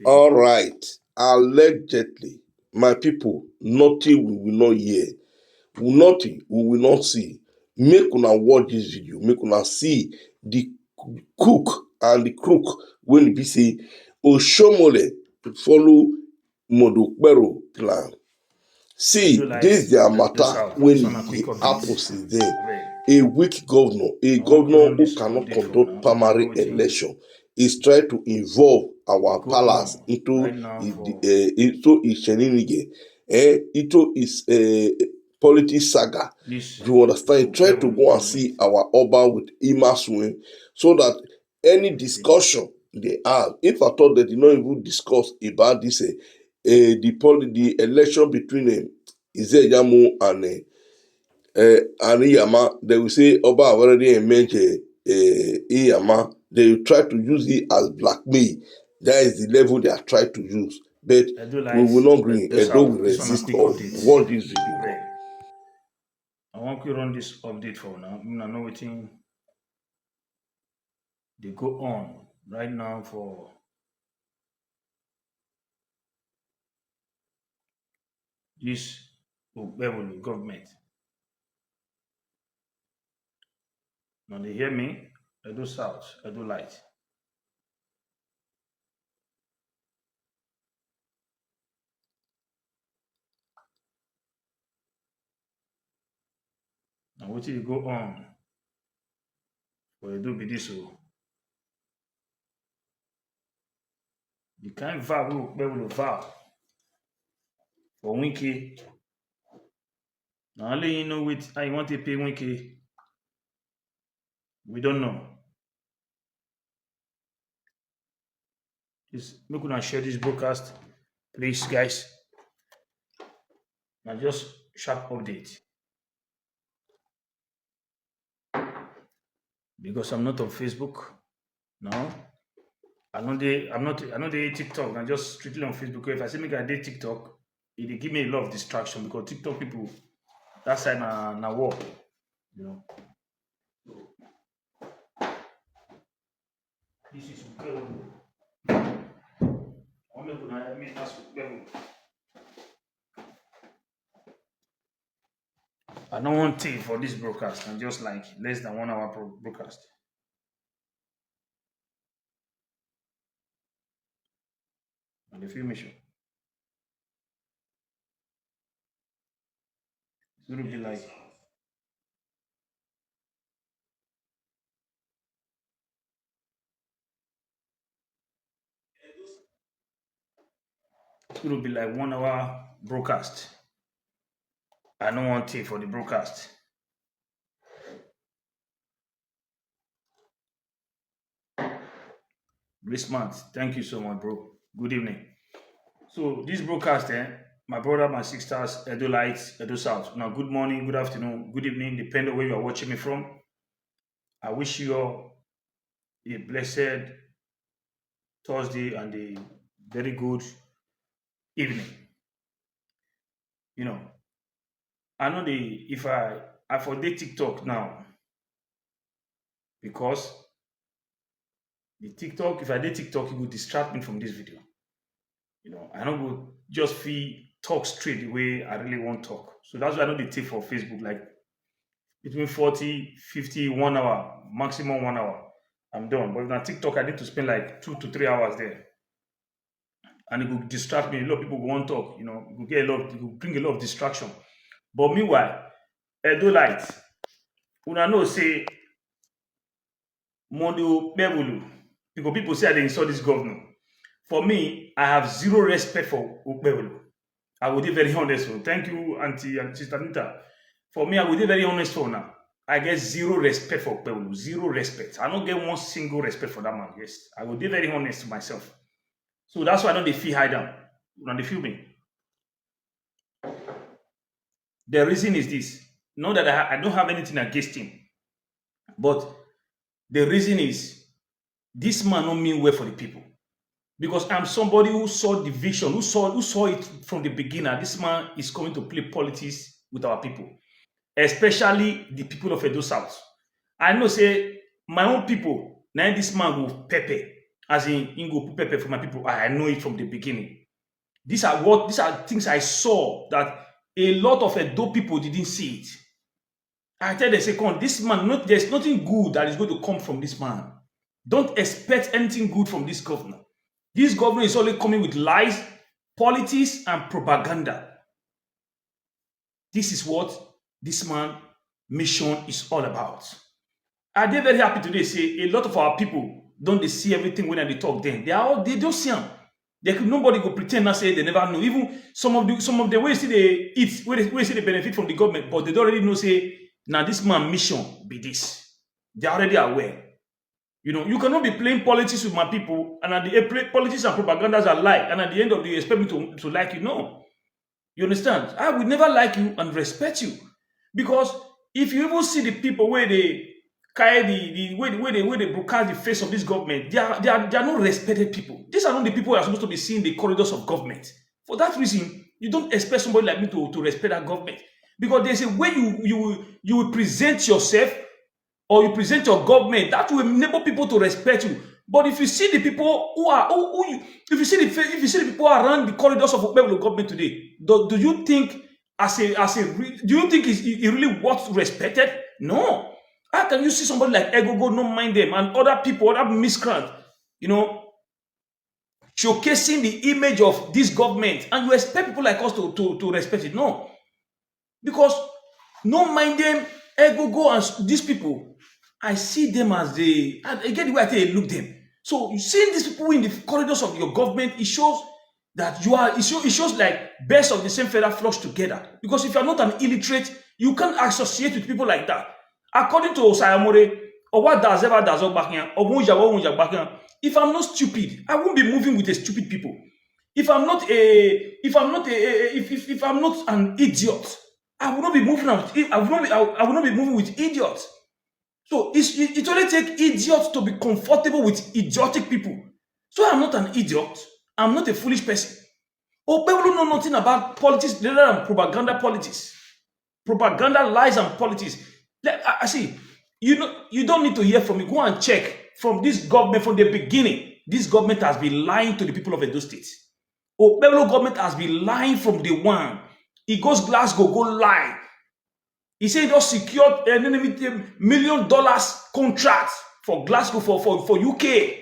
All right. Allegedly, my people, nothing we will not hear, nothing we will not see. Make una watch this video, make una see the cook and the crook when e be say Oshomole follow Modokpero plan. See, this their matter when e happen since then. A weak governor, a governor who cannot conduct primary election, is trying to involve our palace into his shenanigans, into his politics saga. You understand? Try to go and see our Oba with Ima swing so that any discussion they have, if I thought they did not even discuss about this, the election between Izeyamu and Iyama, they will say Oba have already mentioned Iyama. They will try to use it as blackmail. That is the level they are trying to use. But we will not agree. Edo will resist or what this video. I want to run this update for now. I know what they go on right now for this Okpebholo government. Now they hear me, Edo South, Edo Light. Now what you go on for Edo be this o. The kind vow we Okpebholo vow for Winky. Now only you know what I want to pay Winky. We don't know. Just make una share this broadcast, please, guys. Now just sharp update. Because I'm not on Facebook now. I'm not the TikTok. I'm just strictly on Facebook. If I say make I date TikTok, it give me a lot of distraction because TikTok people that side na war, you know. This is Okpebholo. I make una me ask Okpebholo. I don't want tea for this broadcast. I'm just like less than 1 hour broadcast. And the film show. It's gonna be like it's gonna be like 1 hour broadcast. I don't want tea for the broadcast. Rismant, thank you so much, bro. Good evening. So this broadcast, my brother, my sisters, Edo Lights, Edo South. Now, good morning, good afternoon, good evening, depending on where you are watching me from. I wish you all a blessed Thursday and a very good evening. You know, I know if I forget TikTok now because the TikTok, if I did TikTok, it would distract me from this video. You know, I don't go just feel talk straight the way I really want to talk. So that's why I know the tip for Facebook, like between 40, 50, 1 hour, maximum 1 hour. I'm done. But on TikTok, I need to spend like 2 to 3 hours there. And it will distract me. A lot of people want to talk, you know, it will get a lot, it will bring a lot of distraction. But meanwhile, Edo Light, una know say Monday Okpebholo, because people say I dey insult this governor. For me, I have zero respect for Okpebholo. I will be very honest. Thank you, Auntie and Sister Nita. For me, I will be very honest for now. I get zero respect for Okpebholo. Zero respect. I don't get one single respect for that man. Yes. I will be very honest to myself. So that's why I don't dey feel hide down. When they feel me. The reason is this. Not that I don't have anything against him. But the reason is this man don't mean well for the people. Because I'm somebody who saw the vision, who saw it from the beginning. This man is coming to play politics with our people, especially the people of Edo South. I know say my own people, now this man will pepper. as in Ingo put pepper for my people. I know it from the beginning. These are things I saw that a lot of Edo people didn't see it. I tell the second, this man, there's nothing good that is going to come from this man. Don't expect anything good from this governor. This governor is only coming with lies, politics, and propaganda. This is what this man mission is all about. Are they very happy today? Say a lot of our people don't they see everything when they talk. Then they don't see them. Nobody go pretend and say they never know. Even some of the ways they eat, where see they benefit from the government, but they don't already know. Say now this man mission be this. They are already aware. You know, you cannot be playing politics with my people, and at the politics and propagandas are like, and at the end of the day, you expect me to like you. No, you understand? I would never like you and respect you, because if you even see the people where they carry where they broadcast the face of this government, they are not respected people. These are not the people who are supposed to be seeing the corridors of government. For that reason, you don't expect somebody like me to respect that government, because there's a way you will present yourself or you present your government that will enable people to respect you. But if you see the people if you see the people around the corridors of Okpebholo government today, do you think do you think it really worth respected? No. How can you see somebody like Egogo not mind them and other people, other miscreants, you know, showcasing the image of this government, and you expect people like us to respect it? No. Because no mind them, Egogo and these people, I see them as I get the way I look them. So you seeing these people in the corridors of your government, it shows that it shows like birds of the same feather flock together. Because if you're not an illiterate, you can't associate with people like that. According to Osayamore, or what does ever does if I'm not stupid, I won't be moving with the stupid people. If I'm not an idiot, I will not be moving out. I will not be moving with idiots. So it only takes idiots to be comfortable with idiotic people. So I'm not an idiot. I'm not a foolish person. Oh, people know nothing about politics rather than propaganda politics. Propaganda, lies, and politics. I see. You don't need to hear from me. Go and check from this government from the beginning. This government has been lying to the people of Edo State. Okpebholo government has been lying from day one. He goes Glasgow, go lie. He said he just secured an $1 million contract for Glasgow for UK.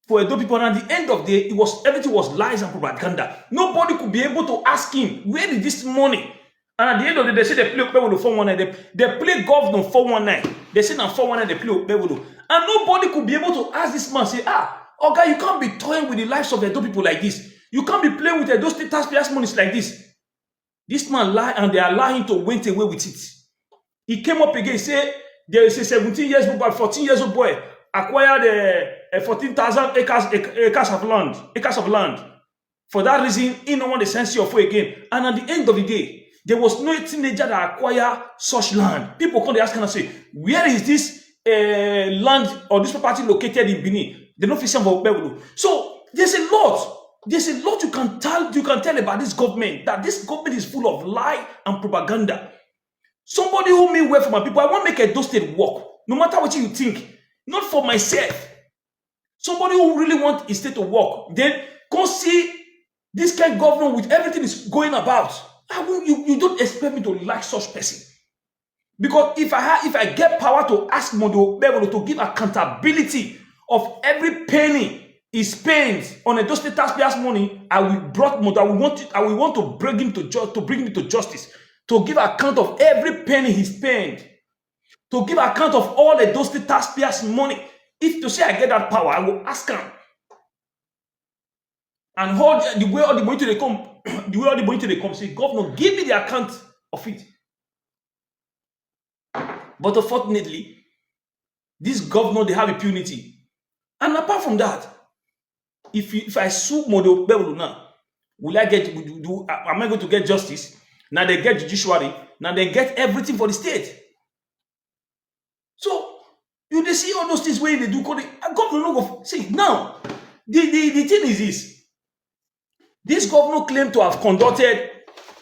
For Edo people, and at the end of the day, everything was lies and propaganda. Nobody could be able to ask him, where did this money? And at the end of the day, they say they play Okpebholo 419. They play governor 419. They say now 419 they play Okpebholo. And nobody could be able to ask this man, say, okay, you can't be toying with the lives of Edo people like this. You can't be playing with Edo State taxpayers' money like this. This man lied, and they are lying to went away with it. He came up again, say there is a 17 years old boy, 14 years old boy acquired 14,000 acres of land. For that reason, he no want to send you for again. And at the end of the day, there was no teenager that acquired such land. People come to ask and say, where is this land or this property located in Benin? They don't feel for Okpebholo. So there's a lot. There's a lot you can tell about this government, that this government is full of lie and propaganda. Somebody who mean well for my people, I want to make Edo State work, no matter what you think. Not for myself. Somebody who really want a state to work, then go see this kind of government with everything is going about. You don't expect me to like such person. Because if I get power to ask Mondo Okpebholo to give accountability of every penny he spends on Edo State taxpayers' money, I will want to bring him to justice, to give account of every penny he spent, to give account of all Edo State taxpayers' money. If to say I get that power, I will ask him. And hold the way all the money to come, say, Governor, give me the account of it. But unfortunately, this governor, they have impunity. And apart from that, if I sue Mondo Okpebholo now, am I going to get justice? Now they get judiciary. Now they get everything for the state. So you see all those things where they do code. Governor no go see now. The thing is this. This governor claimed to have conducted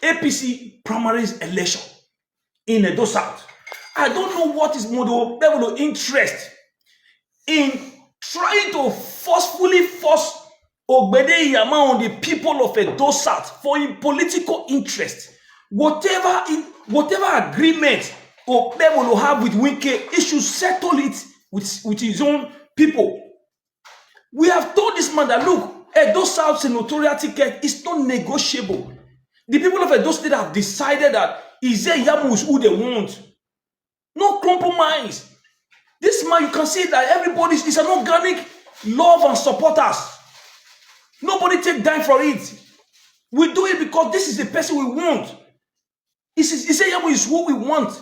APC primaries election in Edo South. I don't know what is Mondo Okpebholo interest in trying to forcefully force Ogbede Iyama on the people of Edo South for in political interest. Whatever agreement Okpebholo will have with Wike, he should settle it with his own people. We have told this man that, look, Edo South senatorial ticket is not negotiable. The people of Edo State have decided that Iyamu is who they want. No compromise. This man, you can see that everybody is an organic love and supporters. Nobody take dime for it. We do it because this is the person we want. Iyamu is who we want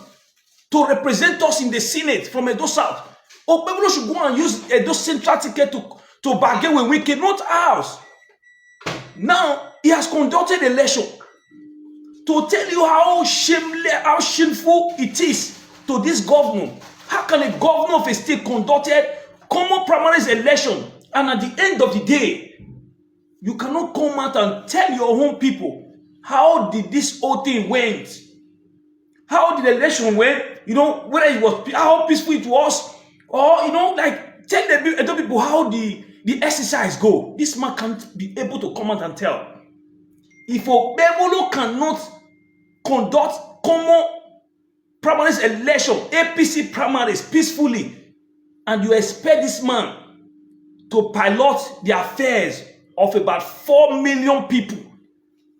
to represent us in the Senate from Edo South. Okpebholo should go and use Edo Central ticket to bargain with Wike, not ours. Now, he has conducted election to tell you how shameful it is to this governor. How can a governor of a state conducted common primaries election, and at the end of the day, you cannot come out and tell your own people how did this whole thing went? How did the election went? Whether it was how peaceful it was, or like tell the Edo people how the exercise go. This man can't be able to come out and tell. If Okpebholo cannot conduct common primaries election, APC primaries peacefully, and you expect this man to pilot the affairs of about 4 million people.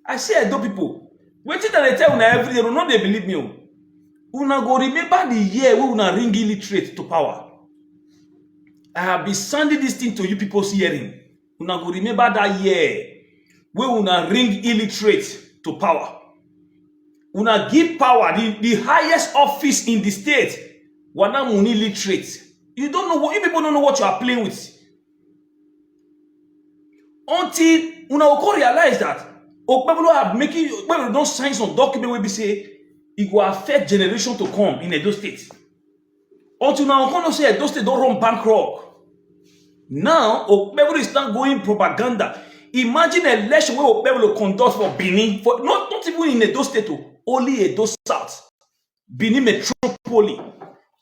I say Edo people, wetin that they tell una every day, no they believe me. Una go remember the year when una ring illiterate to power. I have been sending this thing to you people's hearing. Una go remember that year when una ring illiterate to power. Una give power, the highest office in the state, wana money literate. You people don't know what you are playing with. Until una go realize that Okpebholo don't sign some document where we say it will affect generation to come in Edo State. Until now, we say Edo State don't run bankrupt. Now, Okpebholo is not going propaganda. Imagine an election where Okpebholo conduct for Benin, for not even in Edo State, only Edo South, Benin Metropolis.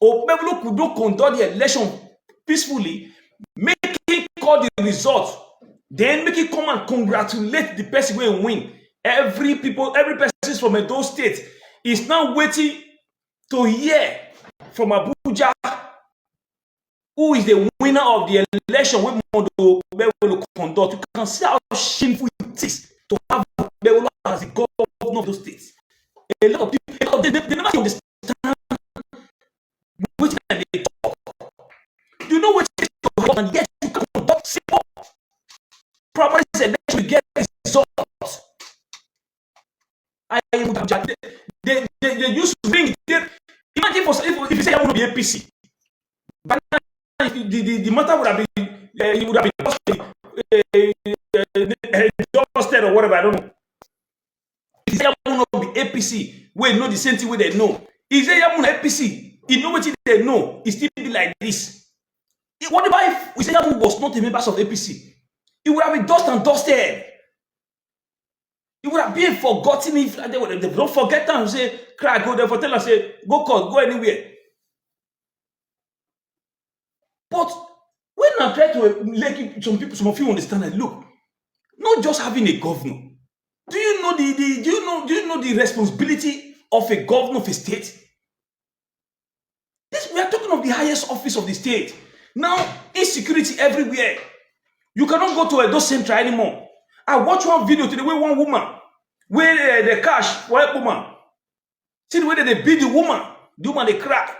Okpebholo could not conduct the election peacefully, make it call the result, then make it come and congratulate the person who will win. Every person from Edo State is now waiting to hear from Abuja who is the winner of the election when Okpebholo conduct. You can see how shameful it is to have Okpebholo as the governor of those states. A lot of people, they never understand which they talk. You know what is and yet you can conduct simple primary election to get results. They use ring. Imagine if you say I want to be APC, but the matter would have been it would have been adjusted or whatever. I don't know. If you say I want to be APC, we know the same thing where they know. If you say I want APC, you know what they know. It still be like this. What if we say Yamu was not a member of APC? It would have been dust and dusted. It would have been forgotten if they don't forget them and say, cry, go there for tell and say, go court, go anywhere. But when I try to make some of you understand that, look, not just having a governor. Do you know the responsibility of a governor of a state? We are talking of the highest office of the state. Now, insecurity everywhere. You cannot go to Edo Central anymore. I watched one video today where one woman, where the cash, white woman, see the way they beat the woman they crack.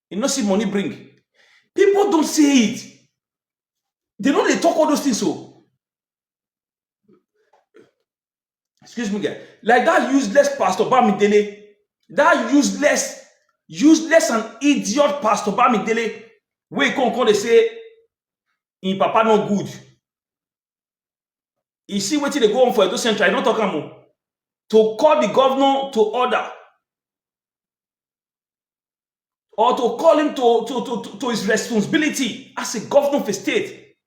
You know, see money bring. People don't say it. They know they talk all those things so. Excuse me, guy. Like that useless Pastor Bamidele, that useless and idiot Pastor Bamidele, where they say, in Papa no good. You see what they go on for Edo Central, I don't talk about. To call the governor to order. Or to call him to his responsibility as a governor of a state.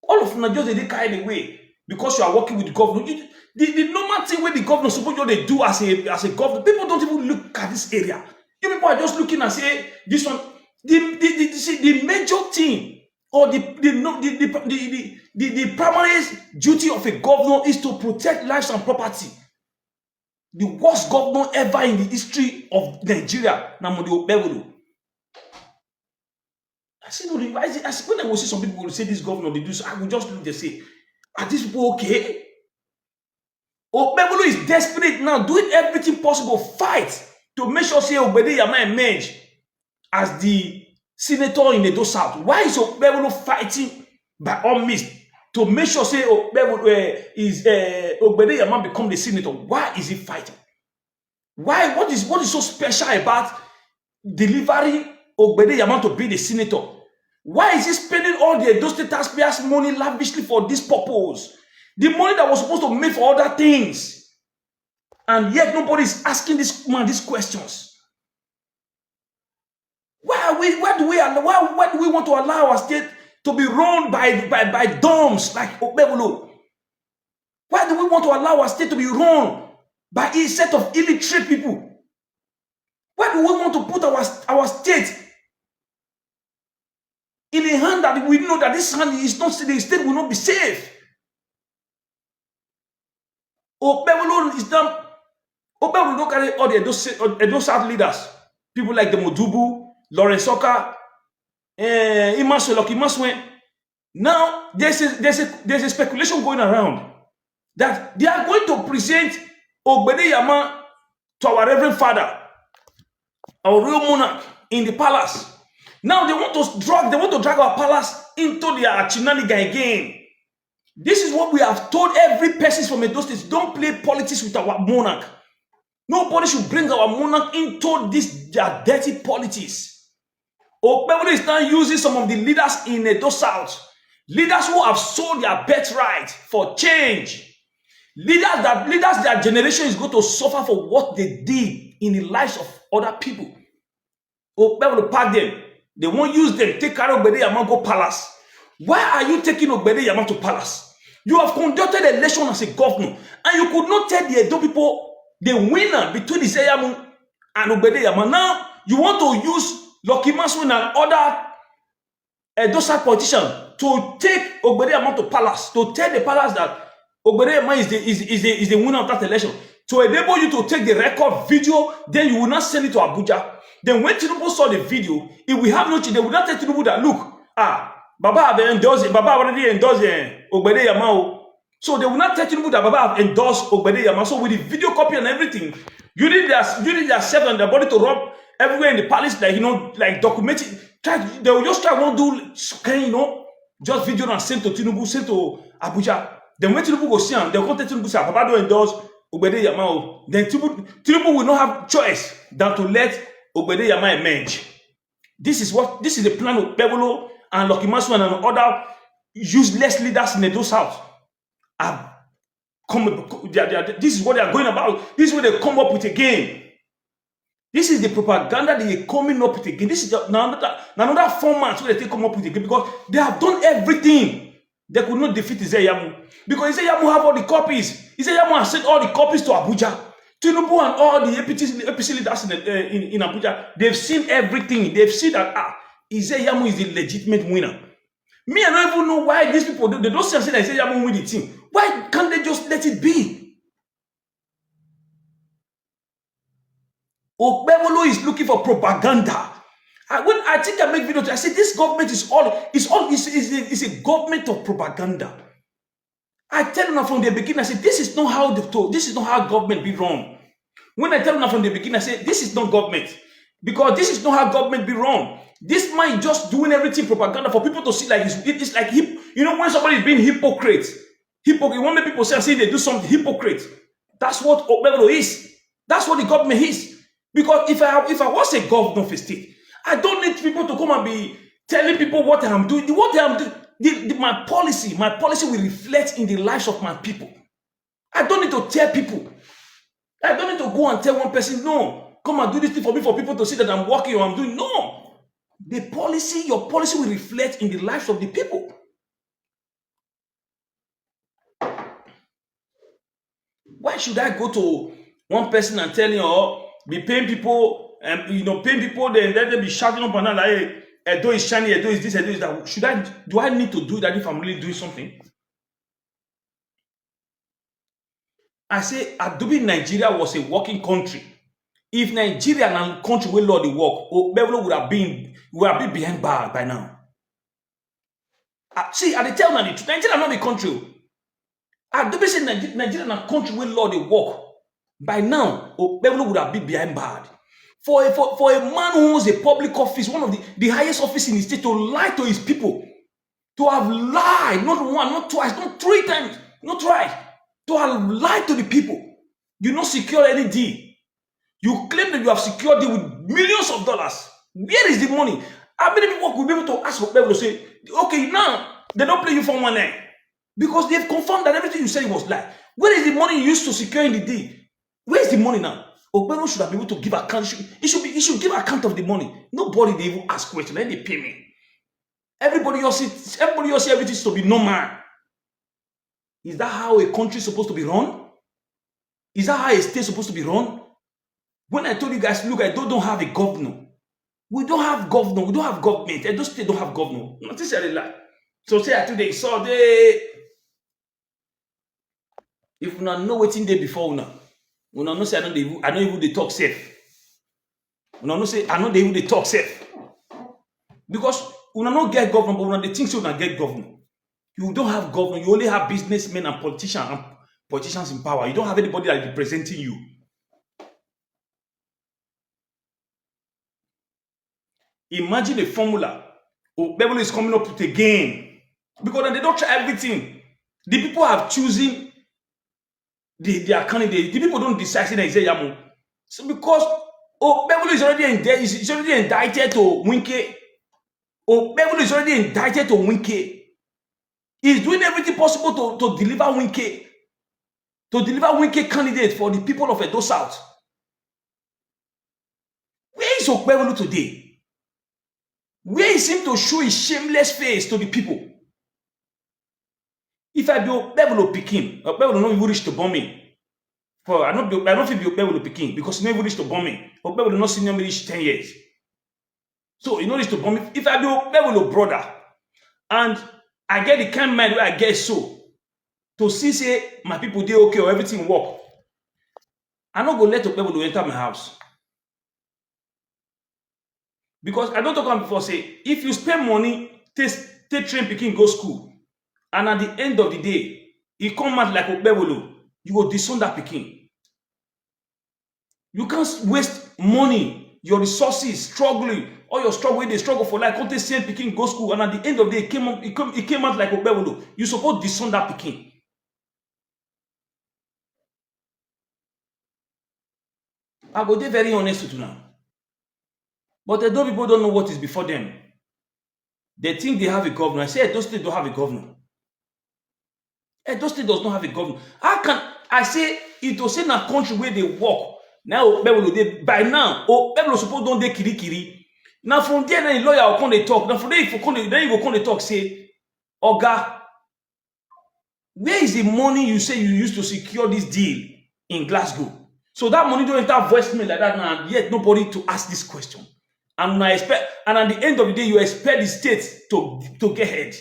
All of them just they carry away because you are working with the governor. The normal thing where the governor is supposed to do as a governor, people don't even look at this area. You people are just looking and say, this one, The major thing or the primary duty of a governor is to protect lives and property. The worst governor ever in the history of Nigeria, Namodi Okpebholo. I said, no, when I will see some people will say this governor, they do so, I will just look, they say, are these people okay? Okpebholo is desperate now, doing everything possible, fight to make sure say Ogbede Yama emerge as the senator in Edo South. Why is Okpebholo fighting by all means to make sure say Ogbede Yama become the senator? Why is he fighting? Why? What is so special about delivering Ogbede Yama to be the senator? Why is he spending all the Edo State taxpayers' money lavishly for this purpose? The money that was supposed to make for other things. And yet nobody is asking this man these questions. Why do we want to allow our state to be run by dumbs like Okpebholo? Why do we want to allow our state to be run by a set of illiterate people? Why do we want to put our state in a hand that we know that this hand is not, the state will not be safe? Okpebholo is done. Okpebholo don't carry all the Edo South leaders, people like the Modubu, Lawrence Oka, Imaswe. Now there's a speculation going around that they are going to present Ogbede Yama to our Reverend Father, our real monarch, in the palace. Now they want to drag our palace into their shenanigan again. This is what we have told every person from Edo State: don't play politics with our monarch. Nobody should bring our monarch into their dirty politics. Okpebholo is now using some of the leaders in Edo South, leaders who have sold their birthright for change. Leaders their generation is going to suffer for what they did in the lives of other people. Okpebholo pack them. They won't use them. Take care of Ogbede Yama, go palace. Why are you taking Ogbede Yama to palace? You have conducted election as a governor, and you could not tell the Edo people the winner between Iseyamu and Ogbede Yama. Now you want to use Lucky Maswin and other Edo South politicians to take Ogbede Yama to palace, to tell the palace that Ogbede Yama is the winner of that election, to enable you to take the record video. Then you will not send it to Abuja. Then when Tinubu saw the video, if we have no change, they will not tell Tinubu that, look, Baba have endorsed it. Baba already endorsed Ogbede Yama. So they will not tell Tinubu that Baba have endorsed Ogbede Yama. So with the video copy and everything, you need their self and their body to rub everywhere in the palace, like document it. They will just try to do, just video and send to Tinubu, send to Abuja. Then when Tinubu go see them, they'll contact Tinubu say, Baba don't endorse Ogbede Yama. Then Tinubu will not have choice than to let Ogbede Yama emerge. This is the plan of Okpebholo and Lucky Maswin and other useless leaders in Edo South. This is what they are going about. This is what they come up with again. This is the propaganda they are coming up with again. This is another format where they come up with again, because they have done everything. They could not defeat Iseyamu, because Iseyamu have all the copies. Iseyamu has sent all the copies to Abuja. Tinubu and all the APC leaders in Abuja, they've seen everything. They've seen that Iseyamu is the legitimate winner. Me, I don't even know why these people, they don't say that Iseyamu win the team. Why can't they just let it be? Okpebholo is looking for propaganda. When I think I make videos, I say this government is a government of propaganda. I tell them from the beginning, I say this is not how government be run. When I tell them from the beginning, I say this is not government, because this is not how government be run. This man is just doing everything propaganda for people to see like it's like when somebody is being hypocrite. When people say they do something hypocrite, that's what Okpebholo is. That's what the government is. Because if I was a governor of a state, I don't need people to come and be telling people what I'm doing. What I'm doing, my policy will reflect in the lives of my people. I don't need to tell people. I don't need to go and tell one person, no, come and do this thing for me, for people to see that I'm working or I'm doing. No. Your policy will reflect in the lives of the people. Why should I go to one person and tell him, be paying people paying people, then let them be shouting up and down like, hey, Edo is shiny, Edo is this, Edo is that. Do I need to do that if I'm really doing something? I say, Adobe Nigeria was a working country. If Nigeria and a country will law the work, Okpebholo would have been behind bar by now. See, at the tell now, Nigeria not a country. Adobe say Nigeria and a country will law the work. By now, Okpebholo would have been behind bars. For a man who owns a public office, one of the highest office in the state, to lie to his people, to have lied, not one, not twice, not 3 times, not twice, to have lied to the people. You not secure any deal. You claim that you have secured it with millions of dollars. Where is the money? How many people will be able to ask Okpebholo to say, okay, now they don't play you for one night? Because they've confirmed that everything you said was lie. Where is the money you used to secure in the deal? Where is the money now? Okpebholo should have been able to give account. He should give account of the money. Nobody they even ask questions. Then they pay me. Everybody else see everything to be normal. Is that how a country is supposed to be run? Is that how a state is supposed to be run? When I told you guys, look, I don't have a governor. We don't have governor. We don't have government. Edo State don't have governor. Nothing said a lie. So say I today saw they. If we know waiting day before now, we don't say I know even they talk safe. We don't say I know they even they talk safe. Because we don't get governor, but we don't think so we don't get governor. You don't have governor. You only have businessmen and politicians in power. You don't have anybody that is representing you. Imagine a formula Okpebholo is coming up with again. Because they don't try everything. The people have chosen their candidate. The people don't decide say Yamu. So because Okpebholo is already indicted to Winke. Okpebholo is already indicted to Winke. He's doing everything possible to deliver Winke. To deliver Winke candidate for the people of Edo South. Where is Okpebholo today? Where he seems to show his shameless face to the people. If I be Okpebholo Pikin, Okpebholo not even reach to bomb me. For I don't feel be Okpebholo Pikin because he never reach to bomb me. Okpebholo not senior me reach 10 years. So he not reach to bomb me. If I be Okpebholo brother, and I get the kind of mind where I get so to see say my people they okay or everything work, I not go let Okpebholo enter my house. Because I don't talk about before say, if you spend money, take train Pikin go school, and at the end of the day, he come out like Okpebholo, you go disown that Pikin. You can't waste money, your resources, struggling, all your struggle, they struggle for life, can't send Pikin go school, and at the end of the day, he came out like Okpebholo. You suppose disown that Pikin. I go be very honest with you now. But Edo people don't know what is before them. They think they have a governor. I say Edo State don't have a governor. Edo State does not have a governor. How can I say it was in a country where they work? Now by now, Okpebholo suppose don't they kiri. Now from there, then the lawyer will come they talk. Now from there, then you go come they talk, say, Oga, where is the money you say you used to secure this deal in Glasgow? So that money don't enter voicemail like that now, and yet nobody to ask this question. And at the end of the day, you expect the state to get ahead.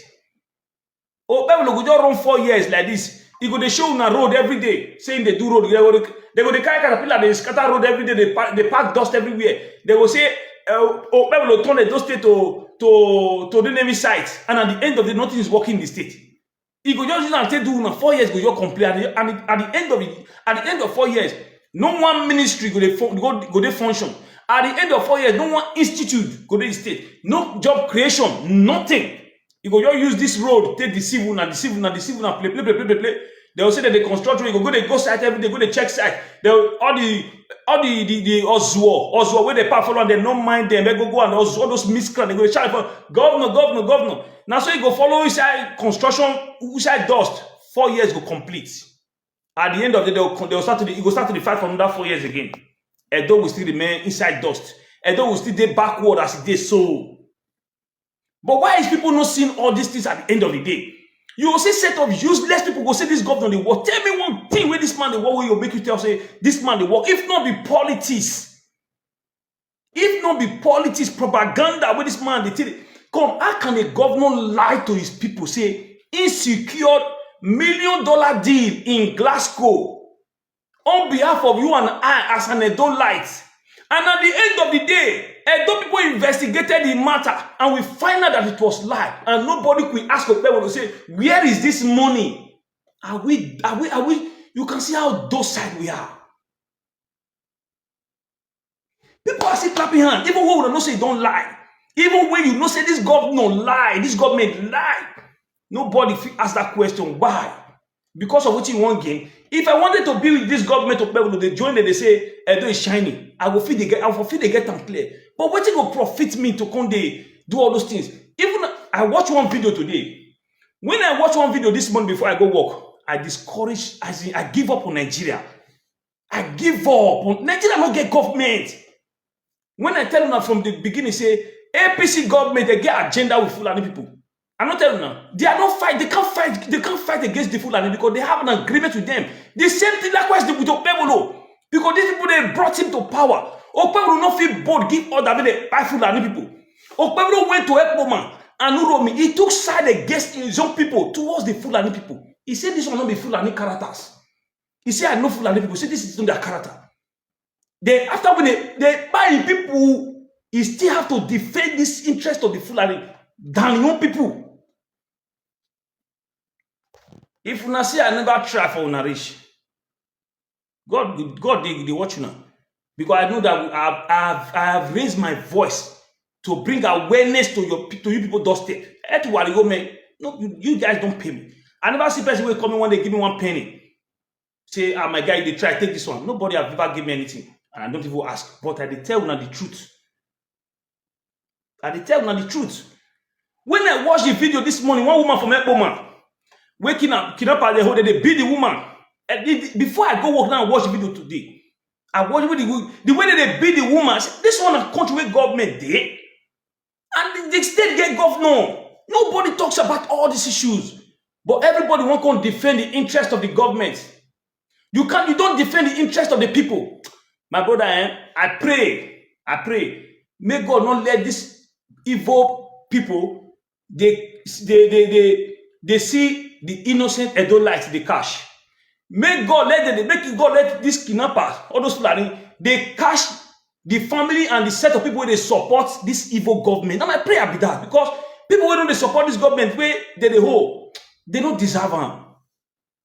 Okpebholo go just run 4 years like this. He go they show on a road every day, saying they do road. They go they carry caterpillar, they scatter road every day. They pack dust everywhere. They will say Okpebholo turn Edo State to the Navy site, and at the end of the day, nothing is working in the state. He go just use and take do 4 years. Go just complain, and at the end of 4 years, no one ministry go they function. At the end of 4 years, no one institute go to the state. No job creation, nothing. You go just use this road, take the civil and play. They will say that the construction, you go site every day, go to check site. All the Oswo where they pass follow and they don't mind them. They go and all those miscreants, they go shout for governor. Now so you go follow inside construction, inside dust. 4 years go complete. At the end of the day, they will start to fight for another 4 years again. Edo will still remain inside dust. Edo will still be backward as it is so. But why is people not seeing all these things at the end of the day? You will see set of useless people go say this governor they work. Tell me one thing where this man they work, where you make you tell say this man they work. If not be politics. If not be politics, propaganda, with this man, they tell you, come, how can a governor lie to his people, say, he secured $1 million deal in Glasgow on behalf of you and I as an Edo light. And at the end of the day, Edo people investigated the matter and we find out that it was lie. And nobody could ask Okpebholo to say, where is this money? Are we, you can see how docile we are. People are still clapping hands, even when we don't say don't lie. Even when you know say this government lie, this government lie. Nobody ask that question. Why? Because of what you want gain. If I wanted to be with this government of people, they join them, they say, Edo is shining. I will feel they get them clear. But what will profit me to come they do all those things? Even I watch one video today. When I watch one video this morning before I go work, I discourage, I give up on Nigeria. I give up. Nigeria don't get government. When I tell them from the beginning, say, APC government, they get agenda with Fulani people. I'm not telling them. They are not fight. They can't fight against the Fulani because they have an agreement with them. The same thing likewise with Okpebholo. Because these people, they brought him to power. Okpebholo not feel bold, give order when they buy Fulani people. Okpebholo went to Ekpoma and Uromi. He took side against his own people towards the Fulani people. He said this will not be Fulani characters. He said, I know Fulani people. He said this is not their character. They, after when they buy people, he still have to defend this interest of the Fulani than your people. If una say I never try for una reach, God they watch you now. Because I know that I have raised my voice to bring awareness to you people doorstep. No, you guys don't pay me. I never see person will come in when they give me 1 penny. Say, ah, my guy, they try take this one. Nobody have ever given me anything. And I don't even ask. But I tell you the truth. I tell you the truth. When I watched the video this morning, one woman from Ekpoma waking up, kidnap at the whole day, they beat the woman. Before I go work now and watch the video today, I watch the way they beat the woman. This one a country where government did. And the state get governor. Nobody talks about all these issues. But everybody wants to defend the interest of the government. You don't defend the interest of the people. My brother, I pray. May God not let these evil people, they see the innocent Edo lights, the cash. Make God let these kidnappers, all those people, they cash the family and the set of people where they support this evil government. Now my prayer be that, because people who don't support this government, where they hold, they don't deserve them.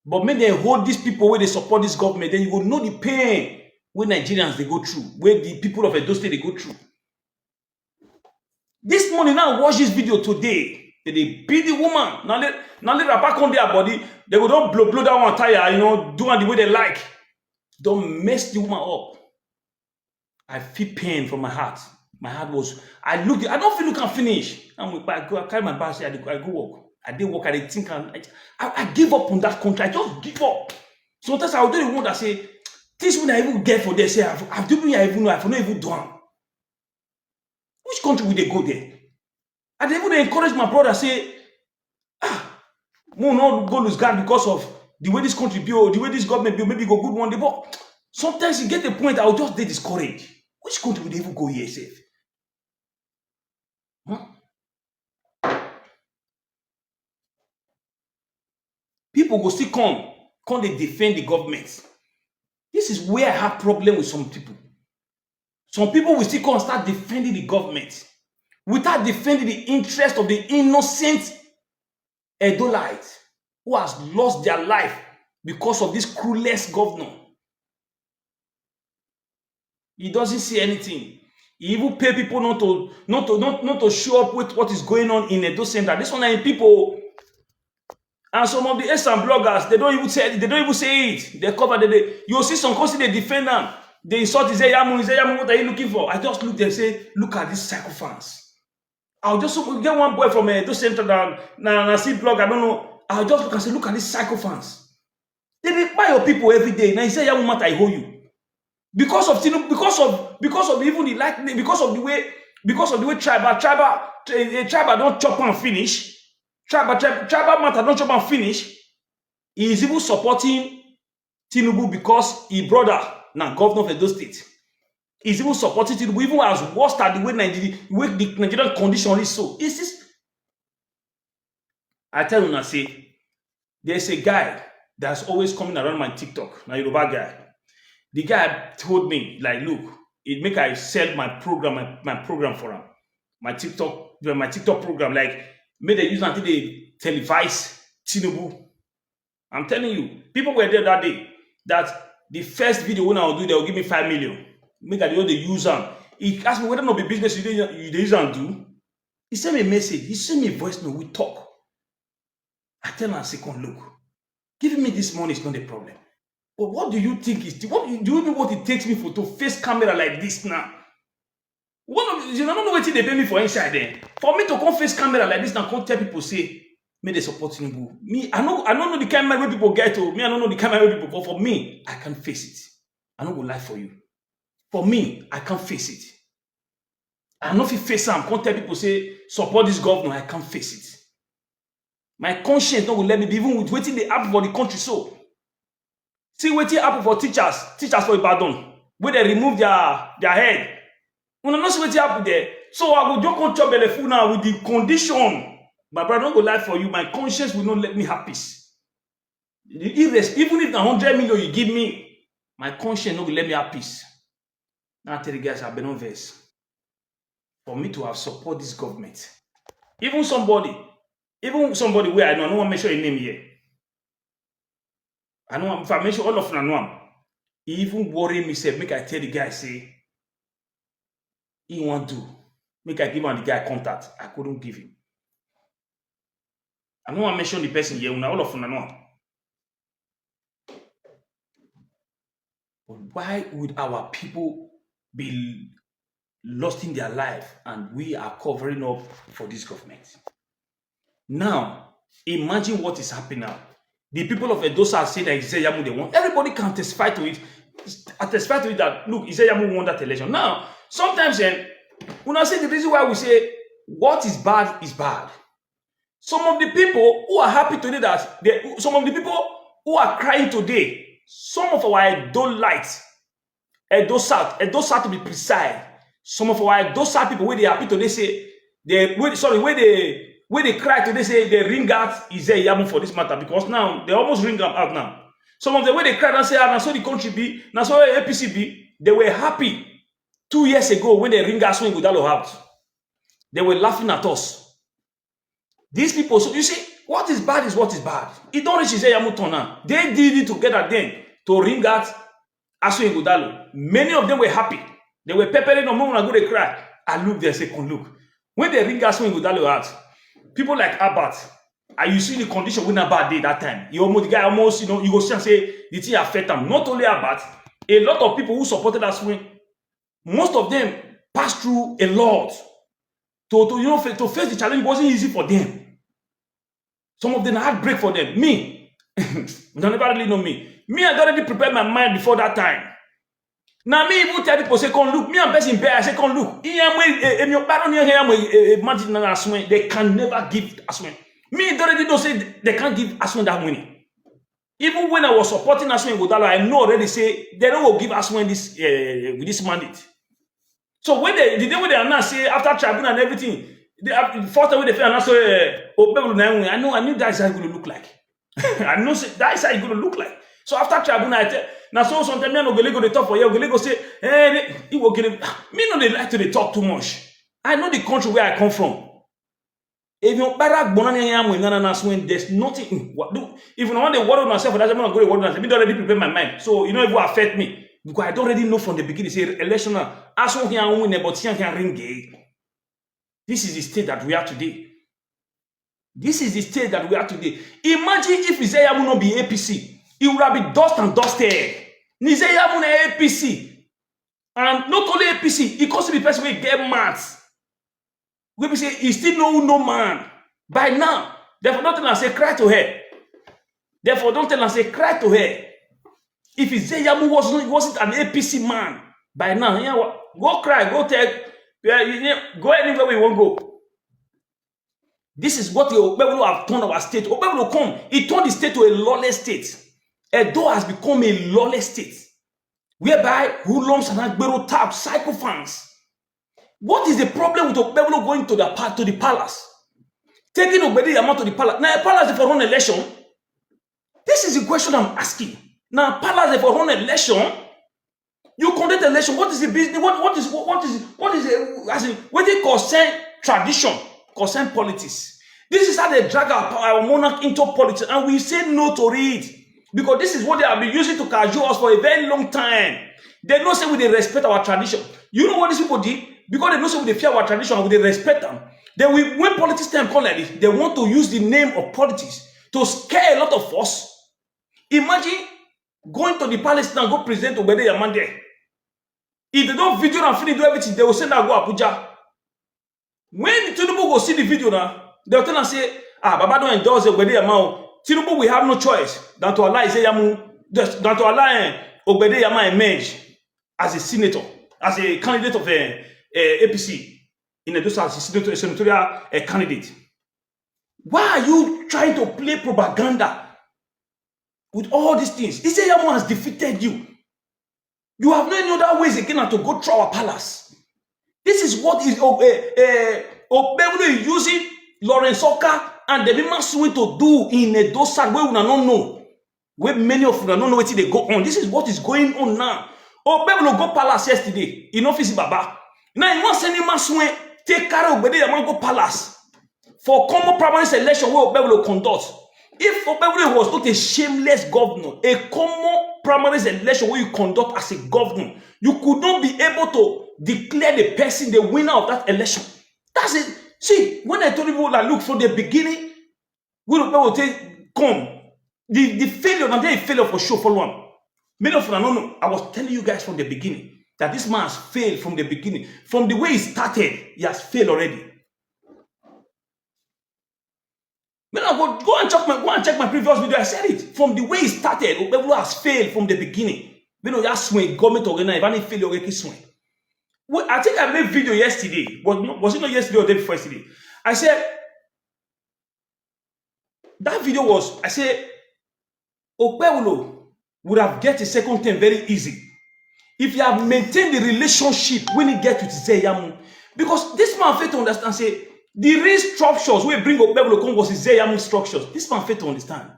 But when they hold these people where they support this government, then you will know the pain where Nigerians they go through, where the people of Edo State they go through. This morning now watch this video today. They beat the woman. Now let back on their body. They will don't blow that one tire, doing the way they like. Don't mess the woman up. I feel pain from my heart. My heart was, I don't feel I finish. I carry my bag, I go work. I did work, I think, I give up on that country. I just give up. Sometimes I will do the one that say, this when I even get for this, say, I've do me, I even know, I've not even done. Which country will they go there? And they even encourage my brother, say, not go lose guard because of the way this country build, the way this government build, maybe go good one day. But sometimes you get the point, I'll just get discouraged. Which country will they even go here, safe? People go still come they defend the government. This is where I have problem with some people. Some people will still come start defending the government without defending the interest of the innocent Edolite who has lost their life because of this cruelest governor. He doesn't see anything. He even pay people not to show up with what is going on in Edo Center. This one are in people. And some of the Eastern bloggers, they don't even say it. They cover the you'll see some constantly they defend them. They insult Izeyamu, what are you looking for? I just look there and say, look at this sycophants. I'll just get one boy from Edo Center and see blog, I don't know. I'll just look and say, look at these sycophants. They buy your people every day. Now Izeyamu matter I hold you. Because of even the like, because of the way tribal don't chop and finish. Tribal matter don't chop and finish. He is even supporting Tinubu because he brother now governor of Edo State. He's even supporting Tinubu, even as worse than the way the Nigerian condition is. So is this? I tell you now, say there's a guy that's always coming around my TikTok, my Yoruba guy. The guy told me, like, look, it make I sell my program, my program for him. My TikTok program, like, made they use until they televise Tinubu. I'm telling you, people were there that day. That the first video when I'll do, they'll give me 5 million. Make that they use them. He asked me whether not be business you use and do. He sent me a message. He sent me a voice note. We talk. I tell him, second, look, giving me this money is not a problem. But what do you think is do you know what it takes me for to face camera like this now? I don't know what they pay me for inside there. For me to come face camera like this now, come tell people say, may they support Tinubu. Me, I don't know the camera where people get to. Me, I don't know the camera where people. But for me, I can face it. I don't go lie for you. For me, I can't face it. I know if you face them, can't tell people say support this governor. I can't face it. My conscience not will let me be even with waiting the app for the country. So see waiting app for teachers for Ibadan, where they remove their head. When I'm not see waiting app there. So I will just control the food now with the condition. My brother, don't go lie for you. My conscience will not let me have peace. Even if 100 million you give me, my conscience not will let me have peace. Now I tell you guys, I've been on verse. For me to have support this government. Even somebody where I know, I don't want to mention a name here. I know if I mention all of them, I know him. He even worry me, say, make I tell the guy, say, he want to. Make I give him the guy contact. I couldn't give him. I don't want to mention the person here, all of them, I know him. But why would our people be lost in their life and we are covering up for this government? Now, imagine what is happening now. The people of Edosa say that Iseyamu they want. Everybody can testify to it. I testify to it that, look, Iseyamu won that election. Now, sometimes when I say the reason why we say what is bad is bad. Some of the people who are happy today some of the people who are crying today, some of our Edolites, Edo South to be precise, some of our Edo South people where they happy today say where they cry today say they ring out Iseyamu for this matter because now they almost ring them out now. Some of the way they cry and say, now so the country be, now so APC be, they were happy 2 years ago when they ring out swing Udalo out. They were laughing at us. These people, so you see, what is bad is what is bad. It don't reach Iseyamu turn now. They did it together then to ring out Asu Igudalo. Many of them were happy. They were peppering on when I go they cry. I look there, second look. When they ring Asu Igudalo out, people like Abbott, and you see the condition when Abbott did that time. The guy almost, you go see and say the thing affect them. Not only Abbott, a lot of people who supported that swing, most of them passed through a lot. To face the challenge wasn't easy for them. Some of them had break for them. Me, you never really know me. Me, I already prepared my mind before that time. Now me even tell people say, "Come look." Me and person bear. I say, "Come look." They can never give Aswen. Me already know say they can't give Aswen that money. Even when I was supporting Aswen Godalo, I know already say they don't go give Aswen this with this mandate. So when the day when they announce say after tribunal and everything, the first time when they announce Okpebholo, I knew that's how it's going to look like. I know that's how it's going to look like. So after tribunal, now so sometimes me no go talk for you. Go say, hey, he will get me. No, they like to talk too much. I know the country where I come from. If you when there's nothing, if you want to worry on myself, I'm not going to worry on myself. I already prepare my mind, so you know it will affect me. Because I don't already know from the beginning, say election, as one can win, but can ring. This is the state that we are today. This is the state that we are today. Imagine if Iseyamu not be APC, it would have been dust and dusted. Iseyamu na APC, and not only APC, it could be person will get mad. We be say he still no man by now. Therefore, don't tell us say cry to her. Therefore, don't tell us say cry to her. If Iseyamu wasn't an APC man by now, go cry, go take, go anywhere we won't go. This is what the Okpebholo have turned our state. Okpebholo come, he turned the state to a lawless state. Edo has become a lawless state. whereby hoodlums and agbero tap psychophants. What is the problem with Okpebholo going to the palace? Taking Ogbediyama to the palace. Now, a palace for run election. This is the question I'm asking. Now, palace for run election. You conduct election. What is the business? What is as in what they concern tradition, concern politics? This is how they drag our monarch into politics, and we say no to it because this is what they have been using to cajole us for a very long time. They don't say we they respect our tradition. You know what these people did? Because they don't say we they fear our tradition and we they respect them. Then when politics time come like this, they want to use the name of politics to scare a lot of us. Imagine going to the palace now, go present Ogbediyama there. If they don't video and finish do everything, they will send that go Abuja. When Tinubu go see the video now, they will tell and say, Baba don't endorse Ogbediyama. Tinubu will have no choice than to allow Ogbediyama emerge as a senator, as a candidate of APC in Edo State, as a senatorial candidate. Why are you trying to play propaganda with all these things? Iseyamo has defeated you. You have no any other ways again than to go through our palace. This is what is Okpebholo is using Lawrence Oka and the Bimaswe to do in Edo State where we don't know. Where many of you don't know what they go on. This is what is going on now. Okpebholo go palace yesterday in office Baba. Now he wants any Maswe take care of Ogbediyama go palace for common primary election where Okpebholo conduct. If Okpebholo was not a shameless governor, a common primary election where you conduct as a governor, you could not be able to declare the person the winner of that election. That's it. See, when I told people that look from the beginning, when Okpebholo come, the failure, and then failure for sure, follow on. Many of you don't know. I was telling you guys from the beginning that this man has failed from the beginning. From the way he started, he has failed already. Go and check my previous video. I said it. From the way he started, Okpebholo has failed from the beginning. Just swing, government organize, any failure, okay, swing. Well, I think I made a video yesterday, but was it not yesterday or the day before yesterday? I said, that video was, I said, Okpebholo would have get a second term very easy if you have maintained the relationship when he gets with Zeyamu. Because this man failed to understand, say, the real structures we bring Okpebholo come was Zeyamu structures. This man failed to understand.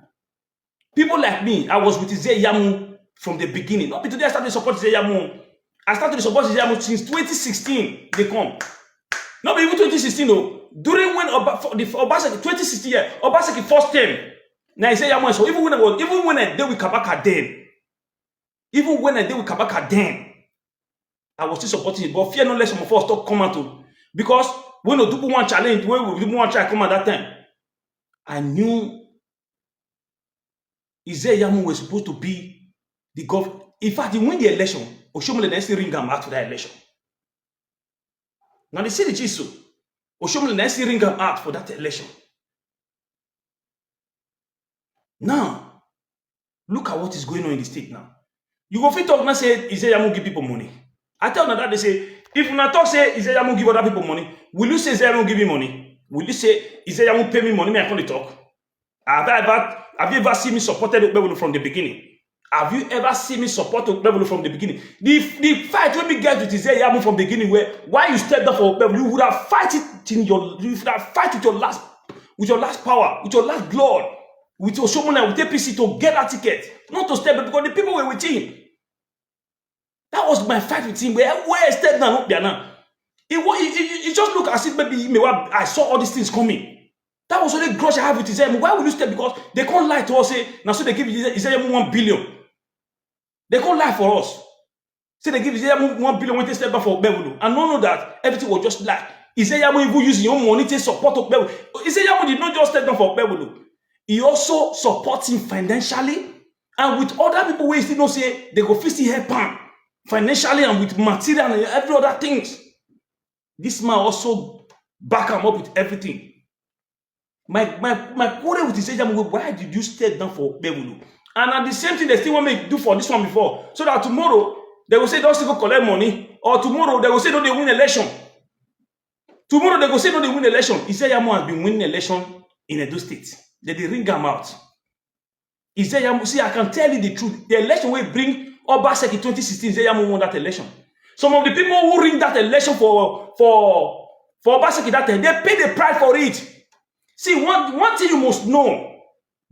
People like me, I was with Zeyamu from the beginning. Not today I started to support Zeyamu. I started to support Zeyamu since 2016. They come. Not even 2016, no. During when Obaseki 2016, yeah, Obaseki first term. Now Zeyamu. So even when I did with Kabaka then, I was still supporting it. But fear no less, some of us stop coming to because when we do one challenge, when we do one try come at that time, I knew Zeyamu was supposed to be the governor. In fact, he win the election. Oshomole next ring him out to that election. Now they say the Jesus. Oshomole next ring him out for that election. Now, look at what is going on in the state now. You go fit talk now say Zeyamu give people money. I tell that they say if you not talk say Zeyamu give other people money, will you say Zeyamu give me money? Will you say Zeyamu pay me money? Me I can't talk. Have you ever seen me supported Okpebholo from the beginning? Have you ever seen me support Okpebholo from the beginning? The fight when we get with Zeyamu from the beginning, where why you stepped up for Okpebholo, you would have fight it in your, you would have fight with your last power, with your last blood, with your Oshomole, with APC to get that ticket, not to step up because the people were with him. That was my fight with him. Where I stepped down up there now. It just look as if maybe I saw all these things coming. That was only grudge I have with Zeyamu. Why would you step? Because they can't lie to us. Say now, so they give Zeyamu 1 billion. They can't lie for us. Say they give Zeyamu 1 billion when they step back for Okpebholo, and no know that everything was just like Zeyamu even using your money to support Okpebholo. Zeyamu did not just step down for Okpebholo. He also supports him financially, and with other people where he still don't say they go fix help him financially and with material and every other things. This man also back him up with everything. My quarrel with Zeyamu, why did you step down for Okpebholo? And at the same thing, they still want me to do for this one before. So that tomorrow, they will say, don't still go collect money. Or tomorrow, they will say, no, they win election. Tomorrow, they will say, no, they win election. Zeyamu has been winning election in Edo State. They ring him out. Zeyamu, see, I can tell you the truth. The election will bring Obaseki 2016, Zeyamu won that election. Some of the people who ring that election for Obaseki that time, they pay the price for it. See, one thing you must know,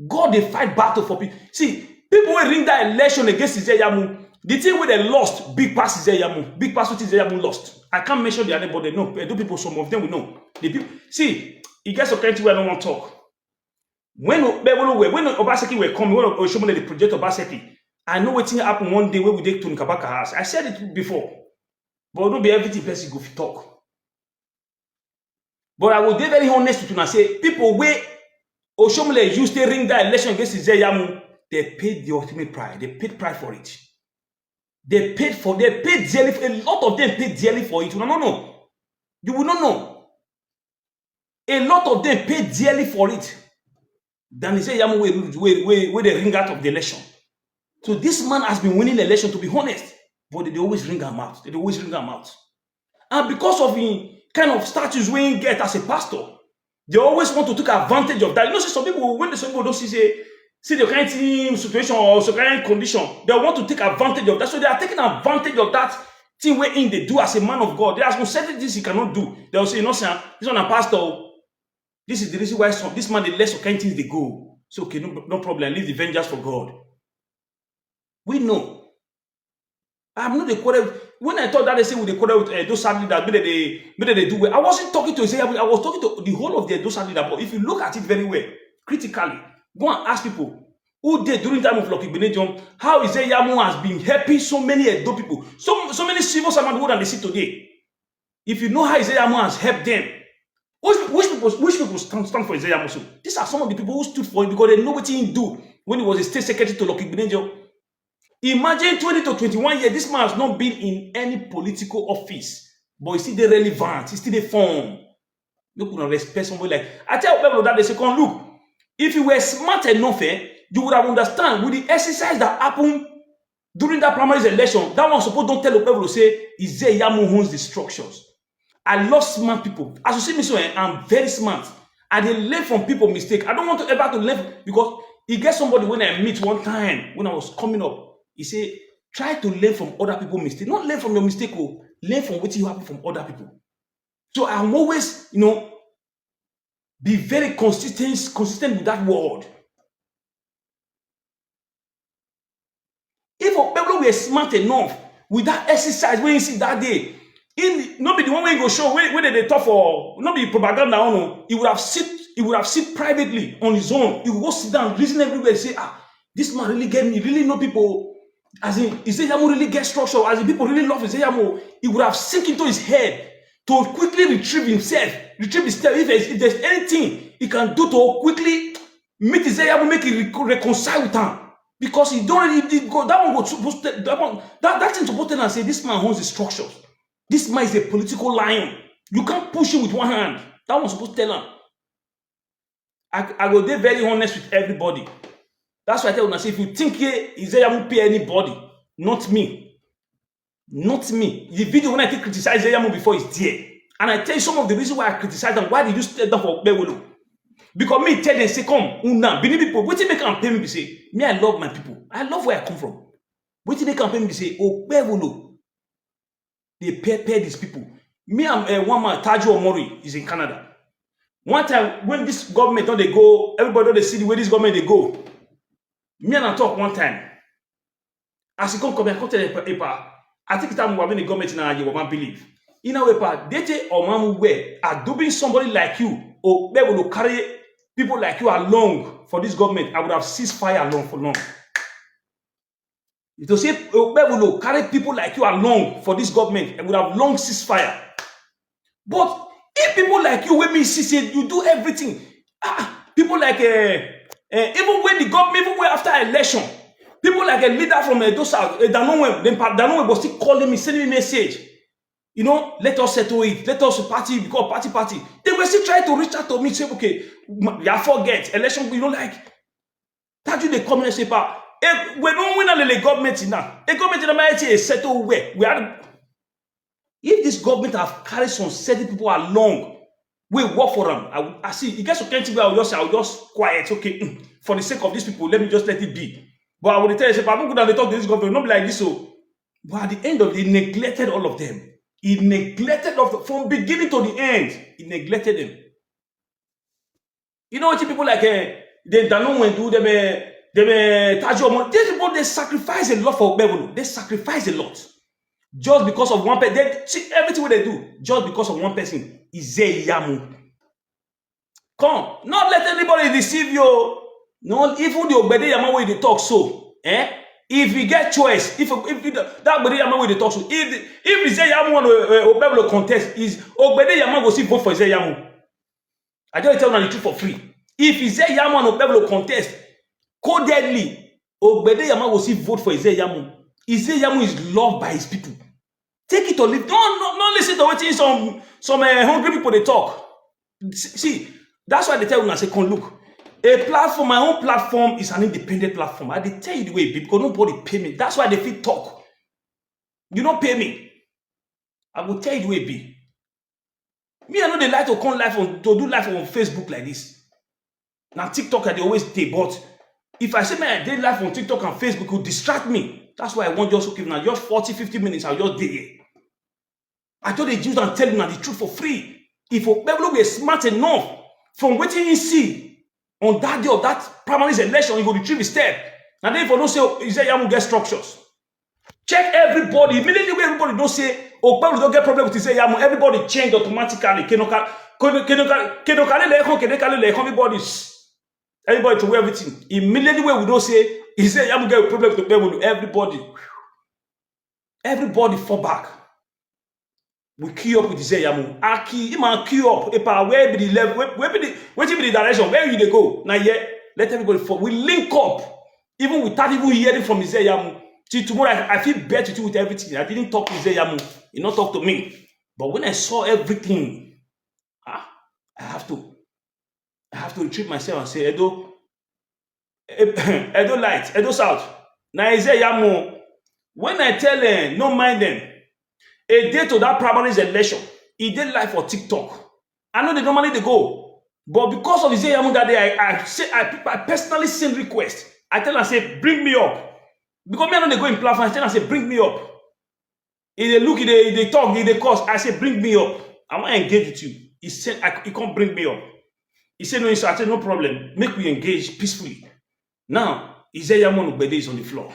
God they fight battle for people. See, people will ring that election against Zeyamu. The thing where they lost, big pass Zeyamu. Big pass what Zeyamu lost. I can't mention the other, but they know. Do people, some of them will know. The people, see, it gets a country where I don't want to talk. When Obaseki were coming, when Oshomole the project Obaseki, I know what thing happened one day where we did to Nkabaka house. I said it before, but don't be everything person go talk. But I will be very honest with you and say, people where Oshomole used to ring that election against Zeyamu, they paid the ultimate price. They paid price for it. They paid dearly. A lot of them paid dearly for it. No. You will not know. A lot of them paid dearly for it. Than Zeyamu where they ring out of the election. So this man has been winning the election, to be honest. But they always ring him out. They always ring him out. And because of the kind of status we get as a pastor, they always want to take advantage of that. You know, some people, when some people don't see the kind of situation or some kind of condition, they want to take advantage of that. So they are taking advantage of that thing wherein they do as a man of God. There are some certain things he cannot do. They will say, no, sir, this one a pastor. This is the reason why this man, the less of kind things they go. So, okay, no problem. Leave the vengeance for God. We know. I'm not the quarrel. When I thought that they say with the quarrel with those sadly that maybe they do well, I wasn't talking to Isaiah. I was talking to the whole of those sadly that. But if you look at it very well, critically, go and ask people who did during the time of Okpebholo, how Isaiah has been helping so many Edo people, so many civil servants who than they see today. If you know how Isaiah has helped them, which people stand for Isaiah also? These are some of the people who stood for him because they know what he do when he was a state secretary to Okpebholo. Imagine 20 to 21 years, this man has not been in any political office, but he's still relevant, he's still a form. You could respect somebody like I tell people that they say, come look, if you were smart enough, you would have understand with the exercise that happened during that primary election. That one suppose don't tell people to say Isaiah owns the structures. I love smart people. As you see me, so I'm very smart. I dey learn from people mistake. I don't want to ever to learn because he get somebody when I meet one time when I was coming up. He say, try to learn from other people's mistake. Not learn from your mistake, learn from what you happen from other people. So I'm always, be very consistent with that word. If people were smart enough with that exercise when you see that day, not be the one way you go show when they talk for not be propaganda, no, he would have sit privately on his own. He would go sit down, reason everywhere, and say, this man really get me, really know people. As in, Isaiah really get structure, as in people really love Isaiah. He would have sink into his head to quickly retrieve himself. If there's anything he can do to quickly meet Isaiah, make it reconcile with him. Because he don't really go, that one was supposed to, that thing supposed to say, this man owns the structures. This man is a political lion. You can't push him with one hand. That one's supposed to tell him. I will be very honest with everybody. That's why I tell you, if you think Isaiah won't pay anybody, not me. Not me. The video when I criticize Isaiah before is there. And I tell you some of the reasons why I criticize them. Why did you stand up for Okpebholo? Because me tell them, say, come, una, Benin people, what you make them pay me, say, me, I love my people. I love where I come from. What you make them pay me, say, Okpebholo. They pay these people. Me and one man, Tajo Omori, is in Canada. One time, when this government, they go, everybody they see the way this government, they go. Me and I talk one time. As he come here, come tell the I think time we have the government in Naija, one believe. In a way, dete or man where are doing somebody like you, or they will carry people like you along for this government. I would have ceased fire along for long. To say they will carry people like you along for this government, I would have long ceased fire. But if people like you, when me see you do everything, people like even when the government, even when after election, people like a leader from those South, Danone was still calling me, sending me message. Let us settle it. Let us party because party. They were still trying to reach out to me, say, okay, you forget election. That you they come and say, we don't win the government now. The government in America is settled where we are. If this government have carried some certain people along, we work for them. I see. It gets to country where I'll just quiet. Okay, for the sake of these people, let me just let it be. But I would tell you, say, Papa could have talk to this government, not be like this. So, but at the end of it, he neglected all of them. He neglected from beginning to the end. He neglected them. You know what people like they don't want to do them Tajo. These people they sacrifice a lot for Okpebholo. They sacrifice a lot just because of one person. They see everything what they do just because of one person. Yamu. Come, not let anybody deceive you. No, even the Ogbede Yama way they talk so. If you get choice, if that Ogbede Yama way they talk so, if Yamu want Okpebholo contest, is Ogbede Yama go see vote for Yamu. I just tell you the truth for free. If Yamu and Okpebholo contest, codedly, Ogbede Yama will see vote for Yamu. Yamu is loved by his people. Take it or leave. Don't listen to what some hungry people they talk. See, that's why they tell you I say, come look. A platform, my own platform is an independent platform. I they tell you the way it be because nobody pay me. That's why they fit talk. You don't pay me. I will tell you the way it be. Me, I know they like to come live to do live on Facebook like this. Now TikTok, they always day, but if I say man, I did live on TikTok and Facebook, it will distract me. That's why I want just to give now just 40, 50 minutes. I'll just day. I told the Jews and tell them the truth for free. If Okpebholo be smart enough from what you see on that day of that primary election, you go retrieve his step. And then if you don't say Yamu get structures, check everybody. Immediately when everybody don't say Okpebholo don't get problem with Yamu, everybody change automatically. Everybody to everything. Immediately when we don't say Yamu get problem with Okpebholo, everybody fall back. We queue up with Yamu. Queue up. Where be the level? Where be the direction? Where will they go? Now yet, let everybody fall. We link up. Even without even hearing from Yamu. See, tomorrow I feel better to do with everything. I didn't talk to Yamu. He not talk to me. But when I saw everything, I have to retrieve myself and say, Edo Light, Edo South. Now Yamu. When I tell them, no mind them. A day to that primary election, he did live for TikTok. I know they normally they go, but because of Yamu that day, I personally send request. I tell her, I say, bring me up. Because me I know they go in platform, I tell her, I say, bring me up. If they look, if they talk, if they cause, I say, bring me up. I want to engage with you. He said, he can't bring me up. He said, no, I said, no problem. Make we engage peacefully. Now, Yamu Ogbede is on the floor.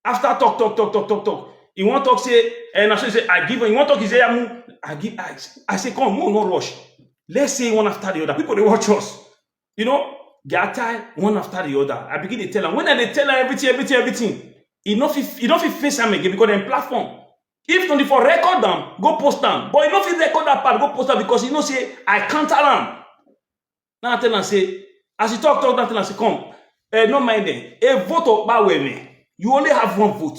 After talk. He want to talk, say, and I say, I give him. He want to talk, he say, I say, come, no rush. Let's say one after the other. People, they watch us. You know, they are tired one after the other. I begin to tell them. When they tell them everything, he don't feel face them again because they're platform. If not for record them, go post them. But he don't feel record that part, go post them because he know say, I counter them. Now I tell them, say, as you talk, I tell them, say, come, no mind them. A vote of Baweme. You only have one vote.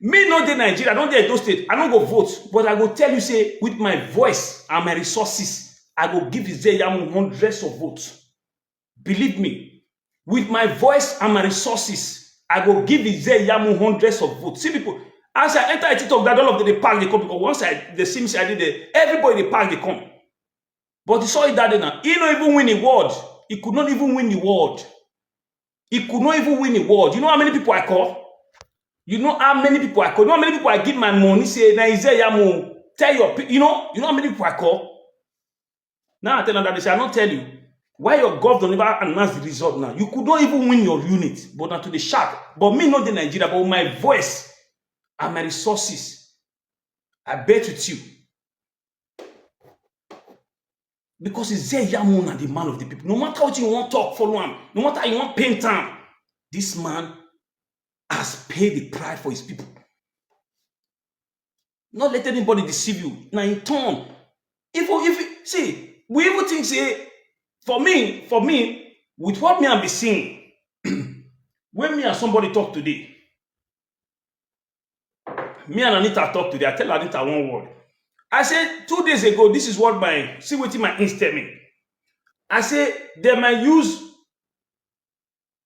Me not in Nigeria, I don't dey Edo State, I don't go vote, but I go tell you, say, with my voice and my resources, I go give Yamu hundreds of votes. Believe me, with my voice and my resources, I go give Yamu hundreds of votes. See people, as I enter TikTok, that all of them they pack they come because once the Sims I did there, everybody they pack they come. But he saw it that day now. He not even win the award. He could not even win the award. He could not even win the award. You know how many people I call? You know how many people I call? You know how many people I give my money? Say, now is Yamu. Tell your people. You know how many people I call? Now I tell them that they say, I don't tell you. Why your governor never announced the result now? You could not even win your unit, but not to the shark. But me not in Nigeria, but with my voice and my resources, I bet with you. Because it's Yamu and the man of the people. No matter what you want to talk, follow him. No matter how you want paint him. This man has paid the price for his people. Not let anybody deceive you. Now in turn, if see, we even think say, for me, with what me I be seeing, when me and somebody talk today, me and Anita talk today, I tell Anita one word. I said 2 days ago, this is what my inst tell me. I say they might use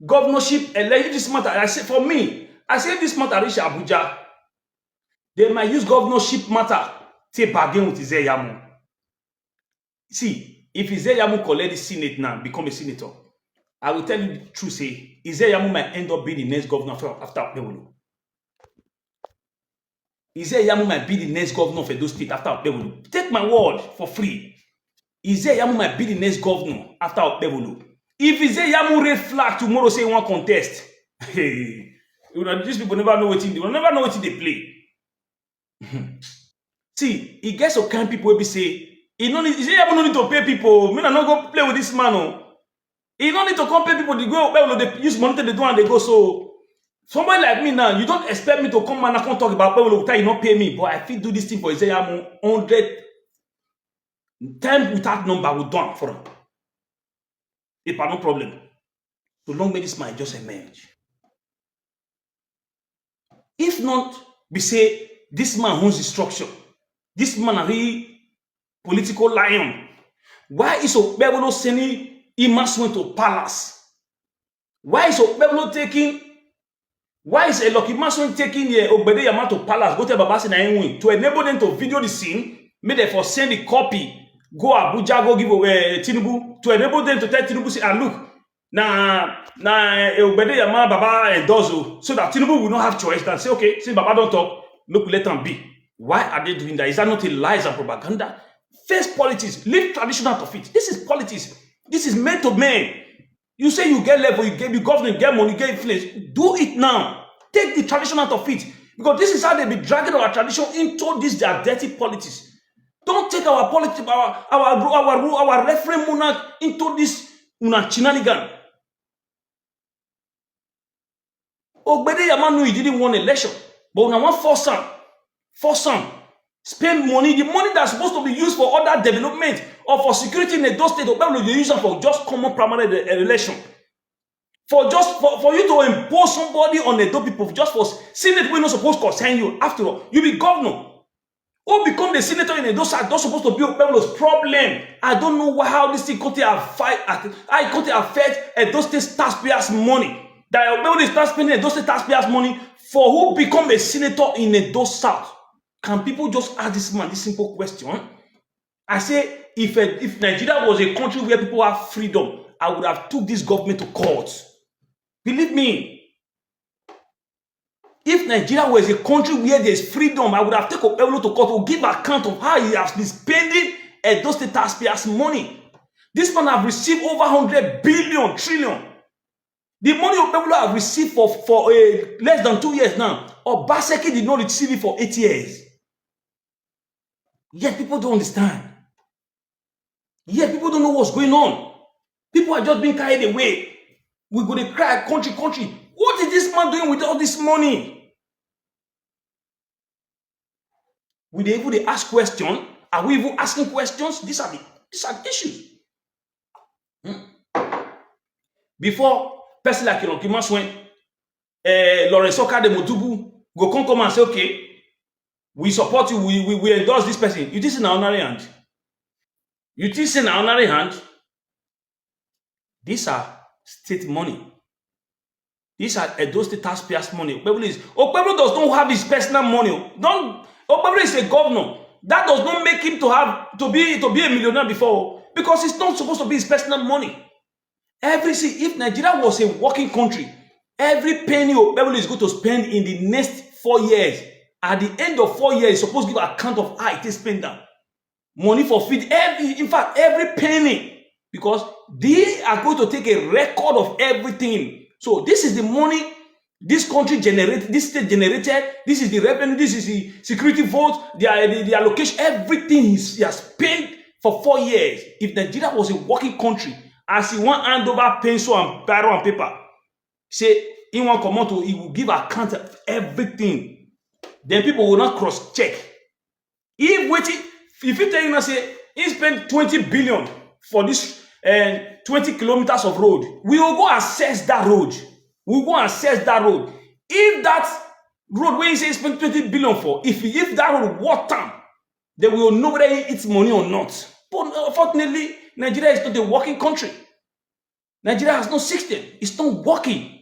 governorship elect this matter. I say for me, I say this matter reach Abuja. They might use governorship matter to bargain with Yamu. See, if Yamu collect the Senate now, become a senator, I will tell you the truth, say, Izeyamu might end up being the next governor after Okpebholo. Izeyamu might be the next governor of Edo State after Okpebholo. Take my word for free. Izeyamu might be the next governor after Okpebholo. If Izeyamu red flag tomorrow say he want contest, hey, these people never know what they will never know what they play. See, he gets some kind of people will be say, Izeyamu no need to pay people. Me not go play with this man. Oh. He don't need to come pay people. They go, well, they use money they do and they go. So somebody like me now, you don't expect me to come and I can't talk about people without you not pay me. But I feel do this thing for Izeyamu 100 times without number will done for him. It's no problem. So long may this man just emerge. If not, we say this man owns the structure. This man a really political lion. Why is Okpebholo sending Imasuen to palace? Why is Okpebholo taking? Why is Lucky Maswen taking the Ogbedeyama to palace? Go to Babasi na Enwin to enable them to video the scene. May therefore send the copy. Go Abuja, go give away Tinubu to enable them to tell Tinubu say, ah, look, na Ogbedeyama Baba endozo, so that Tinubu will not have choice. That say, okay, since Baba don't talk, look, let them be. Why are they doing that? Is that not a lies and propaganda? Face politics, leave tradition out of it. This is politics. This is man to man. You say you get level, you government, you get money, you get influence. Do it now. Take the tradition out of it. Because this is how they be dragging our tradition into this their dirty politics. Don't take our politics, our referee monarch into this shenanigan. Ogbedeyama knew he didn't want election. But now want force some. Spend money, the money that's supposed to be used for other development or for security in Edo State, or you use them for just common primary election. For you to impose somebody on Edo people, just for Senate, we're not supposed to concern you. After all, you be governor. Or become the senator in Edo State, not supposed to be Okpebholo's problem. I don't know how this thing could affect Edo State taxpayers' money. That Okpebholo is not spending Edo State taxpayers' money for who become a senator in Edo South. Can people just ask this man this simple question? I say, if Nigeria was a country where people have freedom, I would have took this government to court. Believe me. If Nigeria was a country where there's freedom, I would have taken Okpebholo to court to give account of how he has been spending Edo State taxpayers' money. This man have received over 100 billion, trillion. The money Okpebholo have received for less than 2 years now. Obaseki did not receive it for 8 years. Yet people don't understand. Yet people don't know what's going on. People are just being carried away. We're going to cry, country. What is this man doing with all this money? Will they even ask questions? Are we even asking questions? These are the issues. Before person like Kimas went, Lawrence Oka de Motubu go come and say, okay, we support you, we endorse this person. You think it's an honorary hand? You think it's an honorary hand? These are state money. These are Edo State taxpayers' money. Okpebholo does not have his personal money. Okpebholo is a governor. That does not make him to be a millionaire before, because it's not supposed to be his personal money. If Nigeria was a working country, every penny Okpebholo is going to spend in the next 4 years. At the end of 4 years, he's supposed to give account of how it is spent down. Money for feed, every penny. Because they are going to take a record of everything. So this is the money this country generated, this state generated, this is the revenue, this is the security vote, the allocation, everything he has spent for 4 years. If Nigeria was a working country, as he want hand over pencil and biro and paper, say he want come out, he will give account of everything. Then people will not cross-check. If you tell him, say, he spent 20 billion for this 20 kilometers of road, we will go assess that road. We will go assess that road. If that road where he says he spent 20 billion for, if that road worth time, then we will know whether it's money or not. But unfortunately, Nigeria is not a working country. Nigeria has no system. It's not working.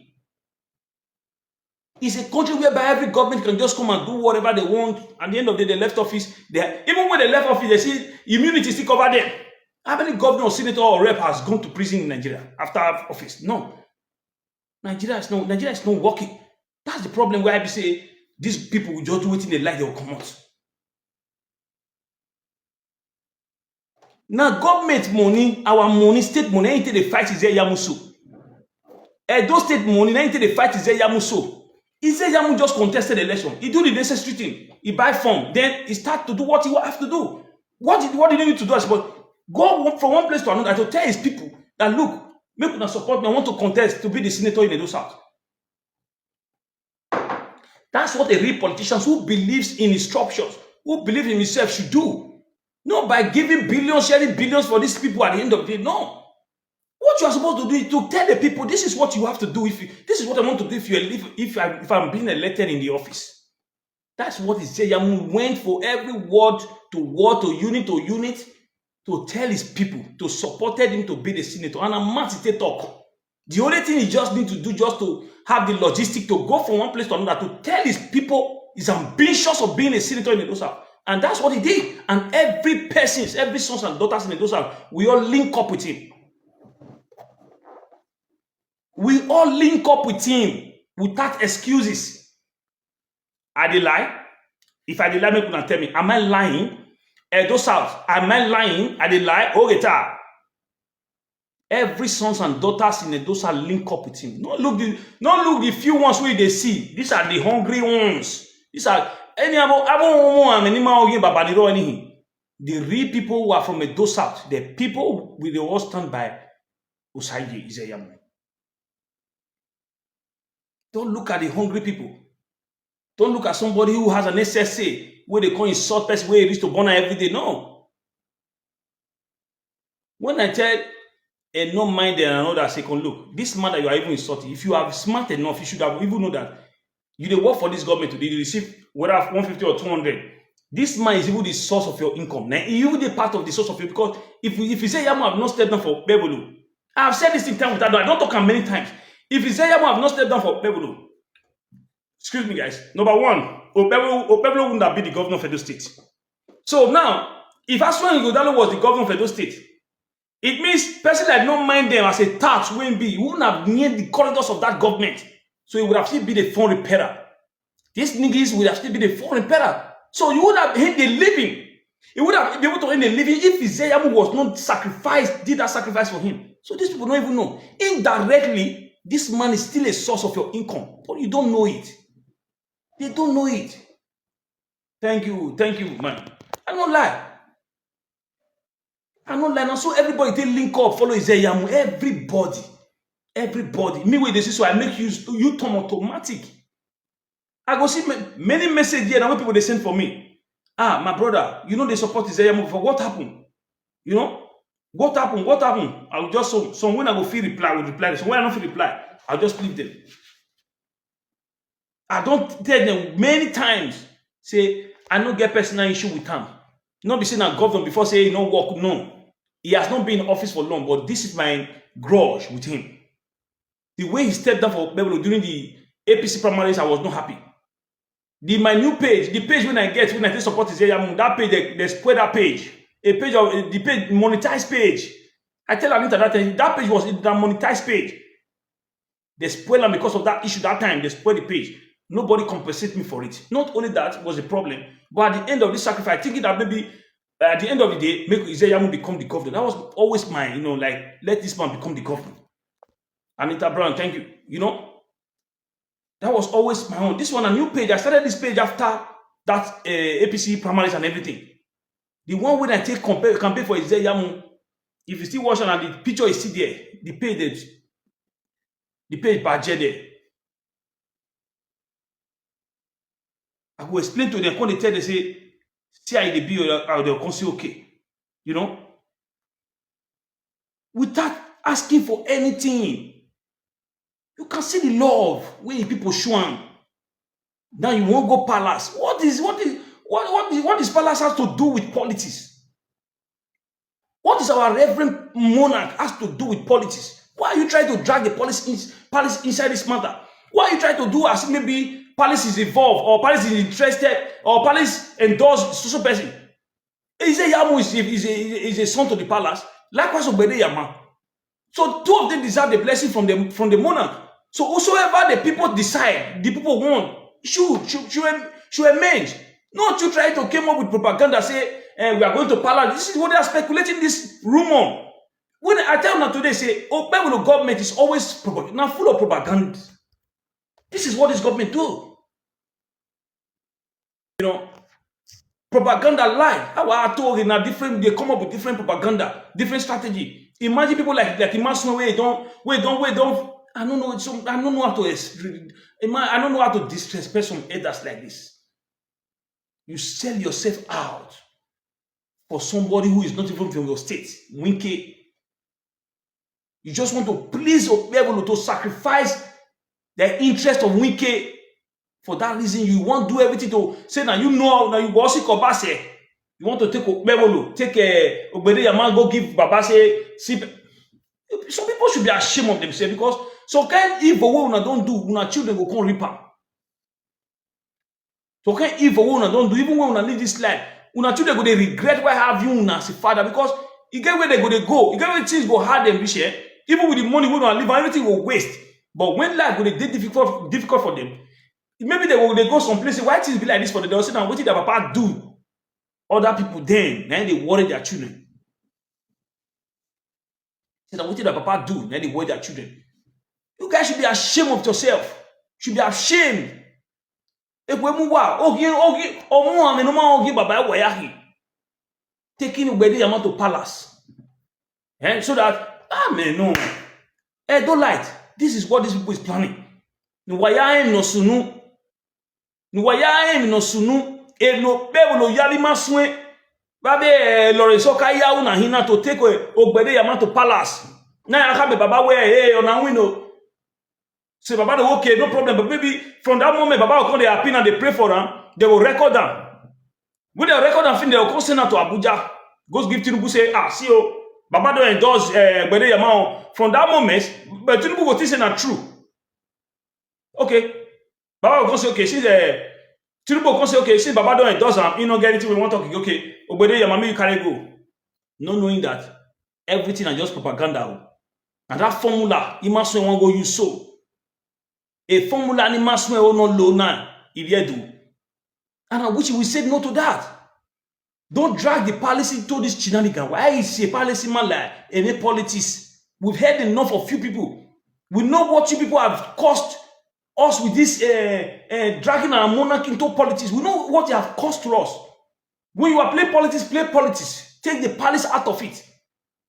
It's a country whereby every government can just come and do whatever they want. At the end of the day, they left office. Even when they left office, they see immunity still cover them. How many governor, or senator, or rep has gone to prison in Nigeria after office? No. Nigeria is not working. That's the problem where I be say these people will just do it in the light they will come out. Now government money, our money, state money, anything they fight is Yamuso. Those state money, anything they fight is Yamuso. Yamu just contested the election. He do the necessary thing. He buy form. Then he start to do what he have to do. What did he need to do? But go from one place to another to tell his people that look, make una support me. I want to contest to be the senator in Edo South. That's what a real politician who believes in instructions, who believes in himself should do. Not by giving billions, sharing billions for these people at the end of the day. No. What you are supposed to do is to tell the people this is what you have to do. This is what I want to do if I'm being elected in the office. That's what Yamu went for every word, to unit to tell his people, to supported him to be the senator. And I'm mad to talk. The only thing he just need to do just to have the logistic to go from one place to another to tell his people he's ambitious of being a senator in the South. And that's what he did. And every sons and daughters in the South, we all link up with him. We all link up with him without excuses. I dey lie? If I dey lie, make una tell me, am I lying? Edo South, am I lying? I dey lie? Okay, every sons and daughters in Edo South link up with him. Don't look the few ones where they see. These are the hungry ones. These are any the real people who are from Edo South, the people with the all stand by Osayi Izeyamu. Don't look at the hungry people. Don't look at somebody who has an SSA where they call insult person where he reach to burn every day. No. When I tell a non-minded and another second, look, this man that you are even insulting, if you are smart enough, you should have even know that you dey work for this government today, you receive whether 150 or 200. This man is even the source of your income. Now, he even the part of the source of your, because if you say Yamu have not stepped down for Okpebholo, I have said this in time with that, I don't talk many times. If you say Yamu have not stepped down for Okpebholo, excuse me, guys. Number one, Okpebholo wouldn't have been the governor of Edo State. So now, if Asuan Ighodalo was the governor of Edo State, it means person that don't mind them as a tax wouldn't be, he wouldn't have near the corridors of that government. So he would have still been a phone repairer. These niggas would have still been a phone repairer. So you would have hit the living. He would have been able to earn a living if Izeyamu was not sacrificed, did that sacrifice for him. So these people don't even know. Indirectly, this man is still a source of your income, but you don't know it. They don't know it. Thank you, man. I don't lie. Now, so everybody they link up, follow Izeyamu. Everybody. Me with this, so I make you turn automatic. I go see many messages here. Now when people they send for me. Ah, my brother, they support Izeyamu for what happened? What happened? I'll just so when I go feel reply, I will reply. So when I don't feel reply, I'll just leave them. I don't tell them many times, say, I don't get personal issue with him. Not be saying a governor before say he no work. No. He has not been in office for long, but this is my grudge with him. The way he stepped down for Okpebholo during the APC primaries, I was not happy. My new page, the page when I support Izeyamu, that page, they spread that page. A page of the page, monetized page. I tell Anita that page was the monetized page. They spoiled them because of that issue that time. They spoiled the page. Nobody compensated me for it. Not only that was the problem, but at the end of this sacrifice, thinking that maybe at the end of the day, make Izeyamu become the governor. That was always my, let this man become the governor. Anita Brown, thank you. That was always my own. This one, a new page. I started this page after that APC primaries and everything. The one when I take campaign for Izeyamu, if you still watching and the picture is still there, the page budget there. I will explain to them when they tell they say, see how they be or they'll come say okay. Without asking for anything. You can see the love when people show them. Now you won't go palace. What does palace has to do with politics? What is our reverend monarch has to do with politics? Why are you trying to drag the palace inside this matter? Why are you trying to do as if maybe palace is involved or palace is interested or palace endorse social person? Izeyamu is a son to the palace. Likewise, Obedeyama. So two of them deserve the blessing from the monarch. So whosoever the people decide, the people want, should emerge. Not you try to come up with propaganda, say we are going to palace. This is what they are speculating, this rumor. When I tell them today, say, Okpebholo government is always now full of propaganda. This is what this government do. You know, propaganda lie. How I told you now different, they come up with different propaganda, different strategy. Imagine people like Imasno where don't. I don't know. I don't know how to I don't know how to disrespect some elders like this. You sell yourself out for somebody who is not even from your state. Winky. You just want to please Okpebholo to sacrifice the interest of Winky. For that reason, you want to do everything to say now you also Kobase. You want to take Okpebholo, take Obedeyama, go give Babase. Some people should be ashamed of themselves because so kind evil what una don't do, una children go come reap am. So kind evil what una don't do, even when una live this life, una children go dey regret why have you una as a father because you get where they go, you get where things go hard them this year. Even with the money we una live, everything will waste. But when life go dey difficult for them, maybe they go some places. Why things be like this for them? They'll say, now, what did their papa do? Other people then they worry their children. Say, what did their papa do? Then they worry their children. You guys should be ashamed of yourself. Should be ashamed. Taking Obedeyama to palace. So that, no. Don't light. This is what these people is planning. Nuwayaem no sunu. Nuwayaem no sunu. Okpebholo yali maswe. Babe Lorenzoka ya una hina to take Obedeyama to palace. Na ya kabe baba we ona wino. Say baba okay, no problem. But maybe from that moment, baba will come they happy and they pray for them. They will record them. When they record them, they will come send them to Abuja. Go give Tinubu say, see you. Baba don't endorse Obedeyama. From that moment, but Tinubu will think say not true. Okay. Baba will come say, okay, since Tinubu will come say, okay, since Baba don't endorse him, you know, get anything we want to talk. Okay, Obedeyama, you carry go. Not knowing that everything is just propaganda. And that formula, you must want go use so. A formula ni must no low now, if you do. And I wish we said no to that. Don't drag the policy to this shenanigan. Why is a policy man like any politics? We've heard enough of few people. We know what you people have cost us with this dragging our monarchy into politics. We know what they have cost to us. When you are playing politics, play politics. Take the palace out of it.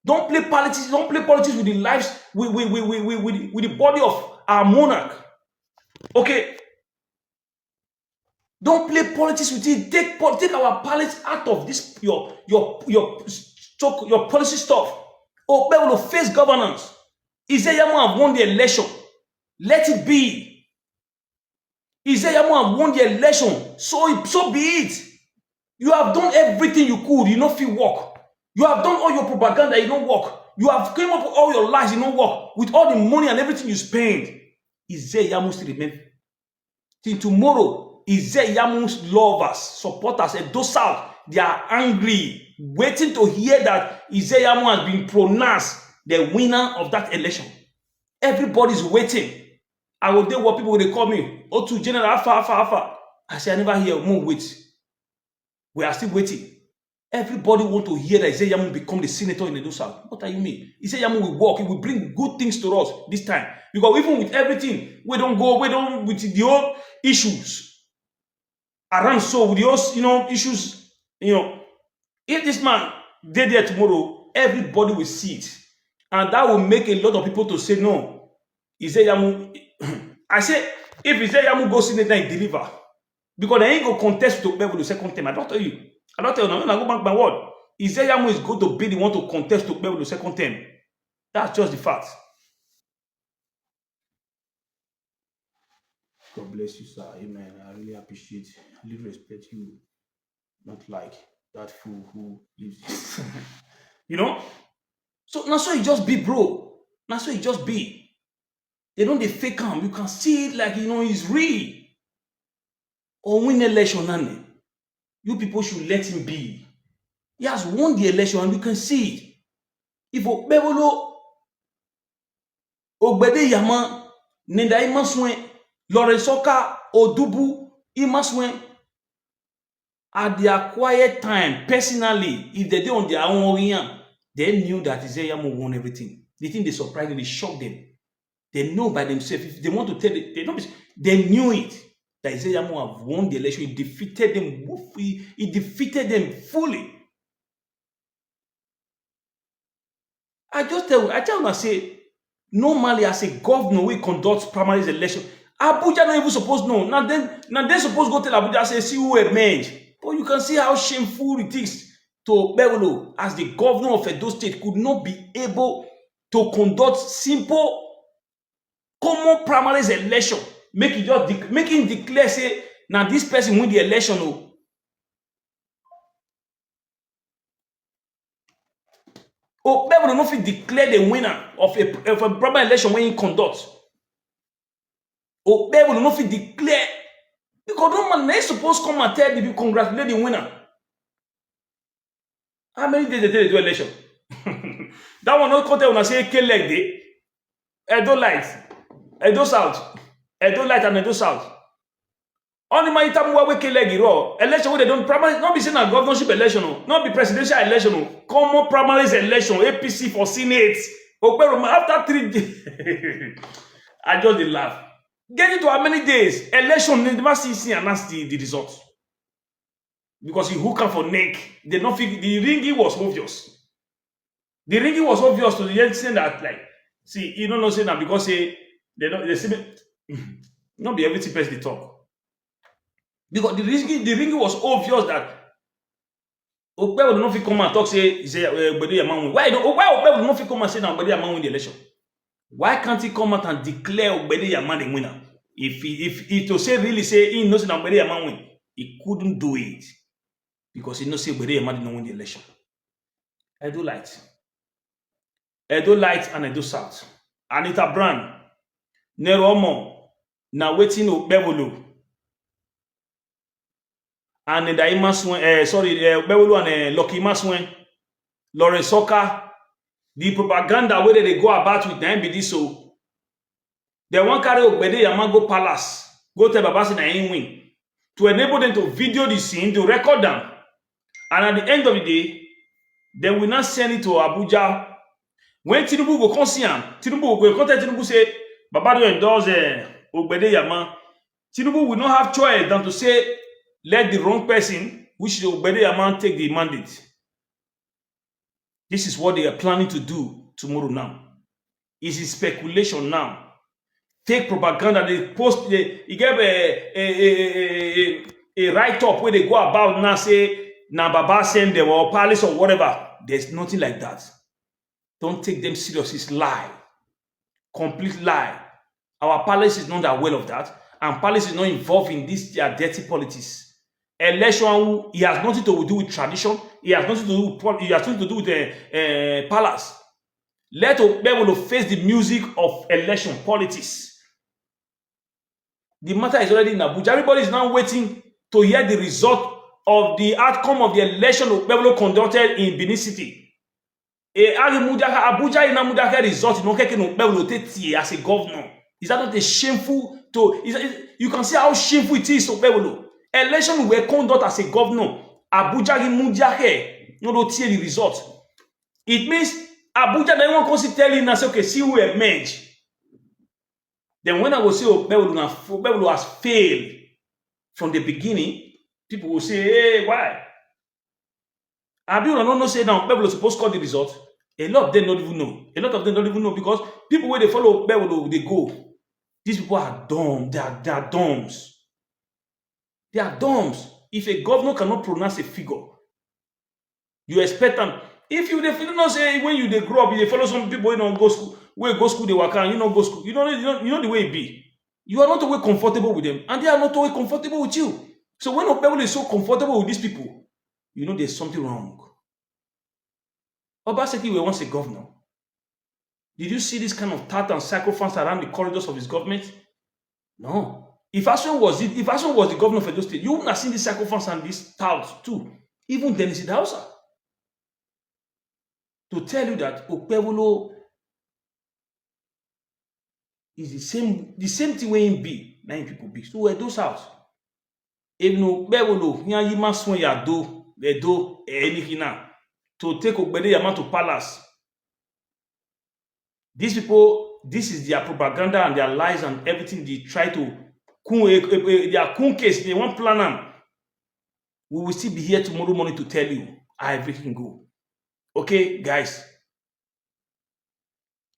Don't play politics. Don't play politics with the lives, with the body of our monarch. Okay. Don't play politics with it. Take our palace out of this your policy stuff. Okpebholo face governance. Izeyamu have won the election. Let it be. Izeyamu have won the election. So be it. You have done everything you could. You don't feel work. You have done all your propaganda. You don't work. You have came up with all your lies. You don't work. With all the money and everything you spend. Izeyamu still remain. Till tomorrow. Izeyamu's lovers, supporters, and those out, they are angry, waiting to hear that Izeyamu has been pronounced the winner of that election. Everybody's waiting. I will do what people will call me. Oh, to General Alpha. I say I never hear. More wait. We are still waiting. Everybody want to hear that Izeyamu become the senator in the South. What do you mean? Izeyamu will work. He will bring good things to us this time. Because even with everything, we don't with the old issues. Around so with those, issues, if this man did there tomorrow, everybody will see it. And that will make a lot of people to say, no, Izeyamu, I say, if Izeyamu goes in there and deliver, because they ain't going to contest to Okpebholo the second time. I don't tell you, now, when I go back my word, Izeyamu is going to be the one to contest to Okpebholo the second time. That's just the fact. God bless you, sir. Amen. I really appreciate it. I really respect you. Not like that fool who lives. So now so it just be, bro. Now so it just be. They don't they fake him. You can see it like it's real. Or win election, and you people should let him be. He has won the election and you can see it. If Okpebholo, Ogbede Yama, Nenda Imaswen, Lorensoka, Odubu, Imaswen, at their quiet time, personally, if they did on their own orient, they knew that Isaiah won everything. The thing they surprised them, they shocked them. They know by themselves. If they want to tell it, they knew it. That Isaiah have won the election. He defeated them. He defeated them fully. I tell you, I say, normally as a governor, we conduct primary election. Abuja not even supposed to know. Now they supposed to go tell Abuja, say, see who emerge. But you can see how shameful it is to Okpebholo, as the governor of Edo State, could not be able to conduct simple, common primary election. Make him declare, say, now this person win the election. Oh. Okpebholo no fit declare the winner of a primary election when he conduct. Okpebholo no fit declare, because no man they supposed come and tell the people congratulate the winner. How many days they do election? That one not come tell una say leg dey. Edo Light, Edo South, Edo Light and Edo South. Only my time we leg raw election where they don't primary, not be saying a governorship election, not be presidential election, common primaries election, APC for Senate. Okpebholo after 3 days. I just dey laugh. Get into how many days? Election, they never see announce the result. Because he hook up for neck. They don't feel the ringing was obvious. The ringing was obvious to the extent that, like, see, you don't know say that because they say not be everything person they talk. Because the ringing was obvious that Okpebholo no fit come and talk say Ogbede Yama win. Why Okpebholo no fit come and say that Ogbede Yama win the election? Why can't he come out and declare Ogbede Yama the winner? If to say really say he knows that Ogbede Yama win, he couldn't do it because he knows say Ogbede Yama didn't win the election. Edo Light and Edo South. Anita Brand, Neromo, now waiting Okpebholo. And Okpebholo and Lucky Maswen, Lawrence Soka, the propaganda where they go about with them be this so. They want carry Ogbede Yama go palace, go tell Babasi na him win, to enable them to video the scene, to record them. And at the end of the day, they will not send it to Abuja. When Tinubu go come see him, Tinubu will contact Tinubu say, Baba don't endorse Ogbede Yama. Tinubu will not have choice than to say, let the wrong person, which is Ogbede Yama, take the mandate. This is what they are planning to do tomorrow now. It's speculation now. Fake propaganda. They post, he gave a write-up where they go about now, say, now Baba send them or palace or whatever. There's nothing like that. Don't take them serious. It's lie. Complete lie. Our palace is not that well of that. And palace is not involved in this dirty politics. Election, he has nothing to do with tradition. He has nothing to do with, he has nothing to do with the palace. Let Okpebholo face the music of election politics. The matter is already in Abuja. Everybody is now waiting to hear the result of the outcome of the election Okpebholo conducted in Benin City. Abuja in Abuja result in Okpebholo as a governor. Is that not a shameful to? You can see how shameful it is to Okpebholo. Election were conducted as a governor. Abuja in no tear the result. It means Abuja they won't consider telling us okay, see who emerge. Then when I will say Okpebholo has failed from the beginning, people will say, hey, why? Abiona no say now Okpebholo supposed to call the result. A lot of them don't even know. A lot of them don't even know because people where they follow Okpebholo, they go. These people are dumb. They are dumbs. They are dumbs. If a governor cannot pronounce a figure, you expect them. If you don't say when you they grow up, you follow some people who don't go school, where go school they work and you don't go school. You know the way it be. You are not always comfortable with them, and they are not always comfortable with you. So when Okpebholo is so comfortable with these people, you know there's something wrong. Obaseki was once a governor. Did you see this kind of tat and sacrifice around the corridors of his government? No. If Ashwin was the governor of Edo State, you wouldn't have seen this sacrifice and this tout too. Even Dennis Idausa. to tell you that Okpebholo is the same thing wey im be, na im people be. So Edo's house, if no Okpebholo yan yima swan ya do, Edo, Enikina, to take Ogbede Yama to palace. These people, this is their propaganda and their lies and everything they try to their kun case, they want plan am. We will still be here tomorrow morning to tell you how everything go. Okay, guys.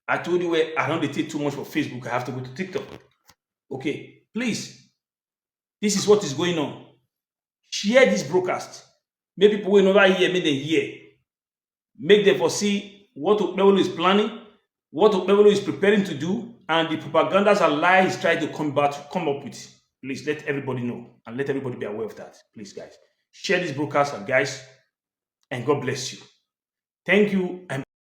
I told you where I don't take too much for Facebook. I have to go to TikTok. Okay, please. This is what is going on. Share this broadcast. Make people will never hear, make them hear. Make them foresee what Okpebholo is planning, what Okpebholo is preparing to do, and the propagandas and lies trying to come up with. Please let everybody know and let everybody be aware of that. Please, guys. Share this broadcast, and guys, and God bless you. Thank you. And